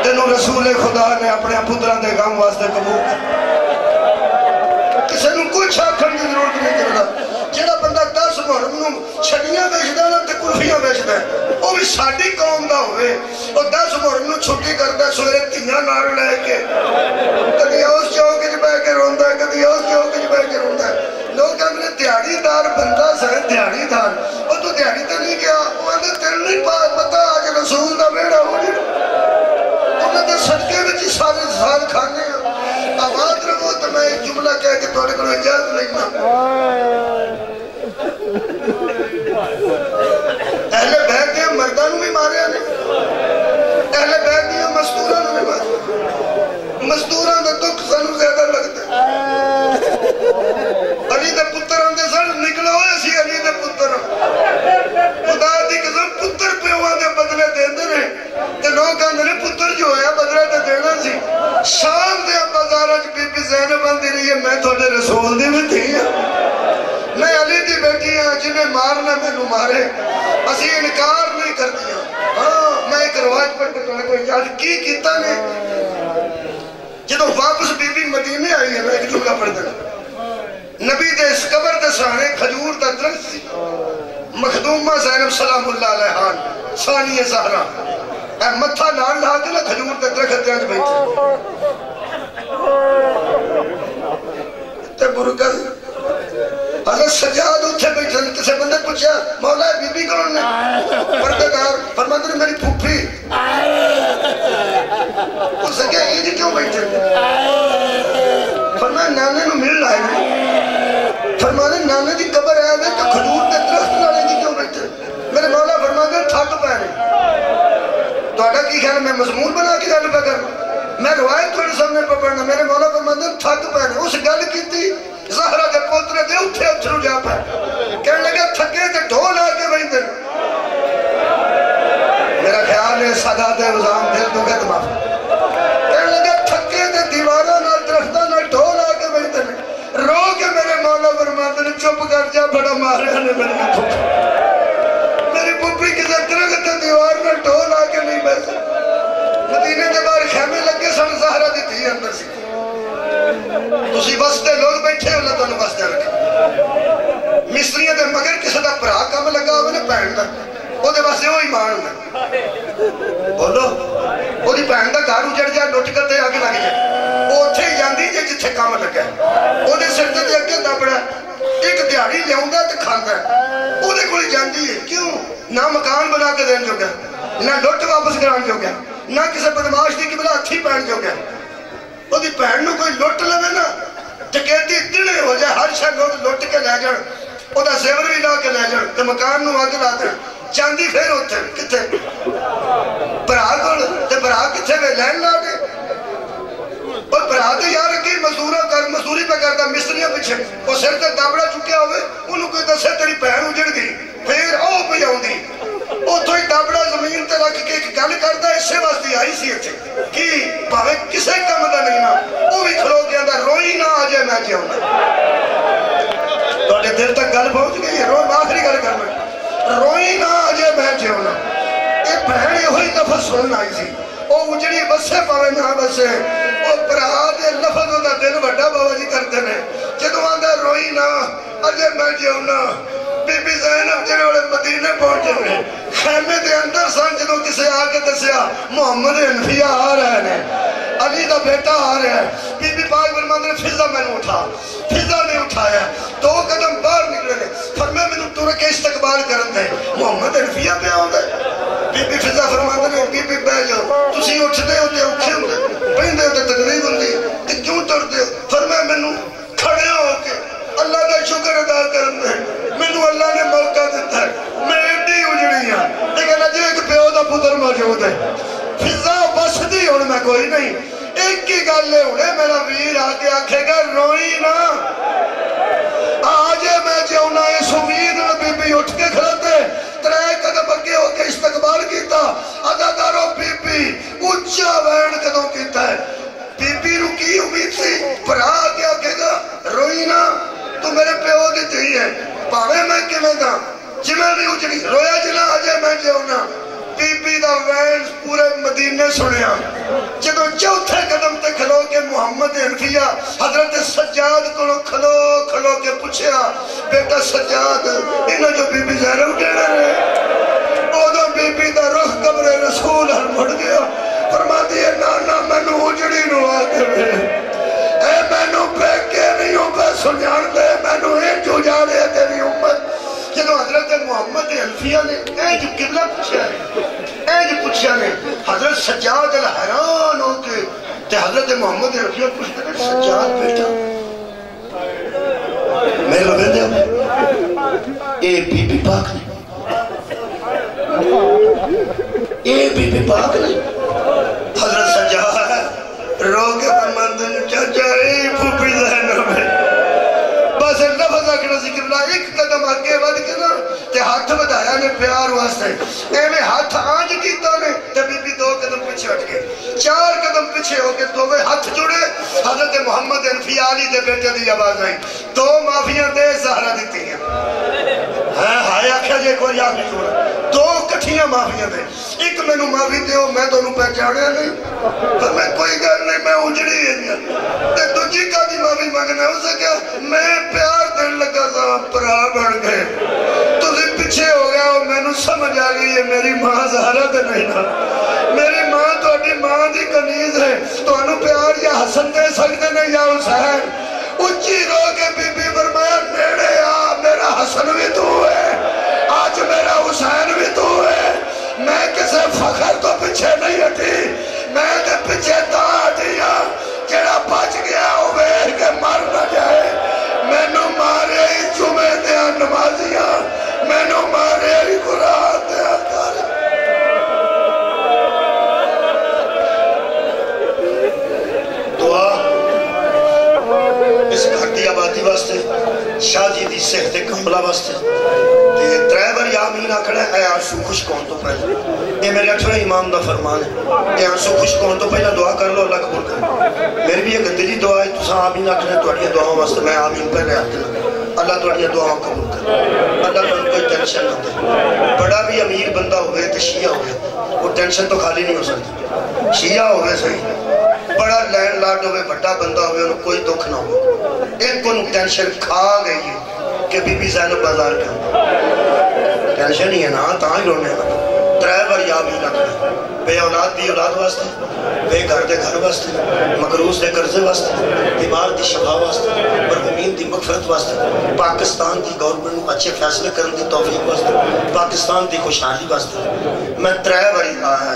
[SPEAKER 1] تینو رسول خدا نے اپنے پتران دے غم واسطے قبول کر. کسے نو کچھ آکھن کی ضرورت نہیں کرنا. جیڑا بندہ 10 محرم نو چھڑیاں بیچدا نا تے کلفیاں بیچدا ہے وہ بھی ساڈی قوم دا ہوئے. اور 10 محرم نو چھٹی کردا ہے سویرے تیاں نال لے کے کدی اس چوک وچ بیٹھ کے روندا ہے کدی اس چوک وچ بیٹھ کے روندا ہے. لوگ کہتے ہیں دیہڑی دار بندہ سر دیہڑی دار وہ تو دیہڑی تے نہیں گیا. وہ آندے تیرے نہیں پتا آج رسول دا بیڑا ہو نہیں انہوں نے صدقے وچ سارے سال کھانے ہیں. آباد رہو تو میں ایک جملہ کہہ کے توڑے کرو اجازت لینا. اہل بیت دیا مردانوں بھی مارے ہیں اہل بیت دیا مزدورانوں بھی مارے. مزدوران دا دکھ سنو زیادہ لگتا ہے. علی دے پتر آندے سن نکلو ہوئے سی علی دے پتر خدا دی قسم پتر پیوان دے بدلے دیندے نے تے لوگ آندے نے پتر جو ہے بدلے دے دینا سی. شام دے بازاراں وچ بی بی زینب آندی دے رسول دی بھی تھی میں علی دی بیٹی ہاں جنہیں مارنا میں نو مارے اسی انکار نہیں کر دیا ہاں میں ایک روایت پڑھ کے تمہیں کوئی یاد کی کیتا نے جدو واپس بی بی مدینے آئی ہے نا ایک جملہ پڑھ دینا نبی دے اس قبر دے سانے کھجور دا درخت سی مخدومہ زینب سلام اللہ علیہ ثانی زہرا اے متھا نال لا کے نا کھجور دے درخت دے اندر بیٹھے تے برکت حضرت سجاد اتھے بیٹھے کسے بندے پوچھا مولا بی بی کون نے پردگار فرماتے نے میری پھوپھی اس سے کہا یہ کیوں بیٹھے فرمایا نانے نو مل لائے فرمانے نانے دی قبر ہے تو کھجور دے درخت نالے دی کیوں بیٹھے میرے مولا فرماتے تھک پہنے تو اڈا کی خیال میں مضمون بنا کے گل پہ کرنا میں روایت تھوڑے سامنے پہ پڑھنا میرے مولا فرماتے تھک پہنے اس گل کی تھی زہرہ دے پوترے دے اٹھے اتھرو جا پہ کہنے لگا تھکے تے ڈھول آگے بہن دے میرا خیال ہے سادات وزام دل تو گت معاف کہنے لگا تھکے تے دیوارہ نہ درختہ نہ ڈھول آگے بہن دے رو کے میرے مولا فرماتے نے چپ کر جا بڑا مارے ہنے میری پھوپھی میری پھوپھی کسے درخت دیوار نہ ڈھول آگے نہیں بیٹھ مدینے کے باہر خیمے لگے سن زہرہ دی تھی اندر سی تسی بستے لوگ بیٹھے اللہ تو انہوں بستے رکھے مصریہ دے مگر کسی دا پرا کم لگا ہوئے نے پہن دا وہ دے بستے وہ ایمان ہوئے بولو وہ دی پہن دا گھر اجڑ جائے لوٹ کرتے آگے لگ جائے وہ اتھے ہی جاندی جے جتھے کام لگا ہے وہ دے سرتے دے اگے دبڑا ایک دیاری لے ہوں گا تے کھاندا ہے وہ دے کوئی جاندی ہے کیوں نہ مکان بنا کے دین جو گیا نہ لوٹ واپس کران جو گیا نہ کسی بدماش دی قبلہ ہتھی پہن جو گیا وہ دی پہن نو کوئی لوٹ لگے نا ٹکیتی دنے ہو جائے ہر شاہ لوگ لوٹ کے لے جان وہ دا زیور بھی لا کے لے جان تو مکان نو آگے لا دیں چاندی پھر ہوتے کتے برا گوڑ تے برا کتے میں لین لا دے اور برا دے یار کی مزدوری پہ کرتا مصریاں پیچھے وہ سر تے دابڑا چکیا ہوئے انہوں کوئی دسے تیری پہن اجڑ گئی پھر او پہ جاؤں دی وہ تو ہی دابڑا زمین تے رکھ کے ایک گل کرتا ہے اس سے واسطی آئی سی اچھے کہ پاوے کسے کم دا نہیں نا وہ بھی کھلو گیا دا روئی نہ آجے میں جاؤں تو اٹھے دل تک گل پہنچ گئی ہے آخری گل کر میں روئی نہ آجے میں جاؤں ایک بہن یہ ہوئی لفظ سننا آئی سی وہ اجڑی بسے پاوے نہ بسے وہ پرہا دے لفظوں دا دل بڑا بابا جی کرتے ہیں جدو آندہ روئی نہ آجے میں جاؤں بی بی زینب جنہوں مدینے پہنچے ہوئے خیمے دے اندر سن جدو کسے آگے دسیا محمد انفیہ آ رہے ہیں علی دا بیٹا آ رہے ہیں بی بی پاک فرماتے نے فضا میں نے اٹھا فضا نے اٹھایا 2 قدم باہر نکلے گئے فرمائے میں نے ترک استقبال کرن دے محمد انفیہ پہ آن دے بی بی فضا فرماتے نے بی بی بے جاؤ تسی اٹھتے ہوتے اکھے ہوتے پہندے ہوتے تقریب ہوتی تے کیوں ٹرتے ہو فرمائے میں نے کھڑے ہو کے اللہ کا شکر ادا کرنے میں نے اللہ نے موقع دیتا ہے میں ایڈی اجڑی ہوں لیکن اجھے ایک پیو دا پتر موجود ہے فضا بس دی ہوں میں کوئی نہیں ایک کی گل لے ہونے میرا ویر آگے آکھے گا روئی نا آجے میں جاؤنا اس امید میں بی بی اٹھ کے کھڑتے 3 قدم اگے ہو کے استقبال کیتا ادادارو بی بی اچھا وین قدم کیتا ہے بی بی رو کی امید سی پر آگے آکھے گا روئی نا تو میرے پیو دی تھی ہے پاوے میں کمیں دا جمعہ نہیں اجڑی رویا جنا آجے میں جاؤنا بی بی دا وین پورے مدینے سنیا جدو 4تھے قدم تے کھلو کے محمد انفیہ حضرت سجاد کو کھلو کے پوچھیا بیٹا سجاد انہاں جو بی بی زینب کہنا رہے او دو بی بی دا رخ قبر رسول ہر مڑ گیا فرما دیئے نانا میں نو اجڑی نو آگے میں اے میں نو پیکے نہیں ہوں پہ سنیان دے میں نو ایک جو جا رہے تیری امت جدو حضرت محمد انفیہ نے اے جو قبلہ پوچھا نے حضرت سجاد الحیران ہو کے تے حضرت محمد انفیہ پوچھتے ہیں سجاد بیٹا میں لوگ دے اے بی بی پاک نے اے بی بی پاک نے حضرت سجاد رو کے فرماندن چاچا اے پھوپی زینب ہے بس لفظ اکڑا ذکر اللہ 1 قدم آگے ود کے نا تے ہاتھ بدایا نے پیار واسطے اے میں ہاتھ آنج کیتا نے تے بی بی 2 قدم پیچھے ہٹ گئے 4 قدم پیچھے
[SPEAKER 2] پیچھے ہو کے دوویں ہاتھ جڑے حضرت محمد انفیاء علی دے بیٹے دی آواز آئی دو معافیاں دے زہرا دیتی ہیں ہائے آکھا جے کوئی آخری چھوڑا دو کٹھیاں معافیاں دے ایک میں نو معافی دیو میں دونوں پہچانے نہیں پر میں کوئی گھر نہیں میں اجڑی ہے تے دوجی کا دی معافی مانگنا ہو سکیا میں پیار دن لگا تھا پرا بڑھ گئے تو دن پیچھے ہو گیا اور میں نو سمجھ آ گئی ہے میری ماں زہرا تے نہیں نا میری ماں تو اڈی ماں دی کنیز ہے تو انو پیار یا حسن دے سکتے نہیں یا حسین اچھی رو کے بی بی فرمایا نیڑے آ میرا حسن بھی تو ہے آج میرا حسین بھی تو ہے میں کسے فخر تو پیچھے نہیں ہٹی میں تے پیچھے تا ہٹی جڑا بچ گیا ہوئے کہ مر نہ جائے میں نو مارے ہی جمعے دیا نمازیاں میں نو مارے ہی قرآن دیا کاری دعا اس گھٹی آبادی واسطے شاہ جی دی صحت کاملہ واسطے ڈرائیور یا امین آکھڑا ہے اے آنسو خوش کون تو پہلے یہ میرے 8ویں امام دا فرمان ہے اے آنسو خوش کون تو پہلے دعا کر لو اللہ قبول کر میری بھی ایک دلی دعا ہے تساں آمین آکھڑا ہے توڑی دعا واسطے میں آمین پہلے آتے ہیں اللہ توڑی دعا قبول کر اللہ توڑی کوئی ٹینشن نہ دے بڑا بھی امیر بندہ ہوئے تو شیعہ ہوئے وہ ٹینشن تو خالی نہیں ہو سکتی شیعہ ہوئے صحیح بڑا لینڈ لارڈ ہوئے بڑا بندہ ہوئے انہوں کوئی دکھ نہ ہو ایک کو ٹینشن کھا گئی ہے کہ بی بی زینب بازار کا ٹینشن ہی ہے نا تاں ہی رونے گا ڈرائیور یا بھی نہ کرے بے اولاد دی اولاد واسطے بے گھر دے گھر واسطے مقروض دے قرضے واسطے بیمار دی شفا واسطے مرحومین دی مغفرت واسطے پاکستان دی گورنمنٹ اچھے فیصلے کرنے دی توفیق واسطے پاکستان دی خوشحالی واسطے میں ڈرائیور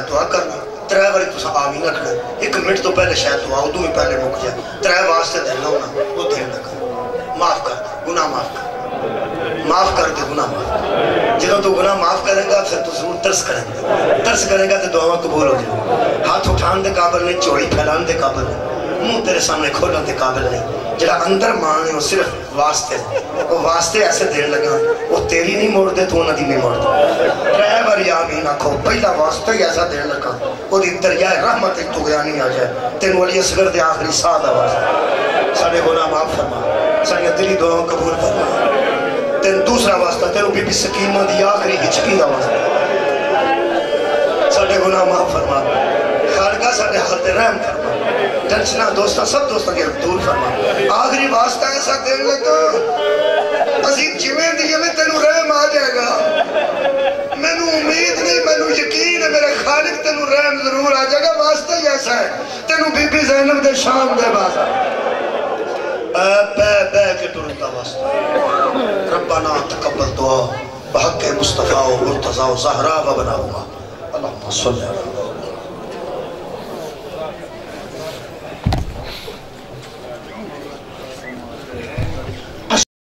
[SPEAKER 2] دعا کرنا ڈرائیور تو آمین رکھنا ایک منٹ تو پہلے شاید دعا ادو ہی پہلے مک جائے ڈرائیور واسطے دینا ہونا وہ دین لگا معاف کر گناہ معاف کر دے گناہ معاف جب تو گناہ معاف کرے گا پھر تو ضرور ترس کرے گا تو دعا قبول ہو جائے ہاتھ اٹھان دے قابل نہیں چوڑی پھیلان دے قابل نہیں منہ تیرے سامنے کھولن دے قابل نہیں جڑا اندر مانے وہ صرف واسطے وہ واسطے ایسے دین لگا وہ تیری نہیں موڑ دے تو انہوں دی نہیں موڑ دے ڈرائیور یا آمین آکھو پہلا واسطہ ہی ایسا دین لگا وہ دی دریائے رحمت ایک تو گیا نہیں آ جائے تین ولی اصغر دے آخری سادہ واسطہ ساڑھے گناہ معاف فرما ساڑھے دلی دعاوں قبول فرما تین دوسرا واسطہ تینو بی بی سکینہ دی آخری ہچکی دا واسطہ ساڑھے گناہ معاف فرما خالقہ ساڑھے حد رحم فرما ٹنشنہ دوستہ سب دوستہ کے دور فرما آخری واسطہ ایسا دین لگا عزیز جمعیں دیئے میں تینو رحم آ جائے گا میں نو امید نہیں میں نو یقین ہے میرے خالق تینو رحم ضرور آ جائے گا واسطہ ہی ایسا ہے تینو بی بی زینب دے شام دے بازا بے کے ٹرتا واسطہ ربنا تقبل دعا بحق مصطفیٰ و مرتضی و زہرا و بناؤں اللہم صلی اللہ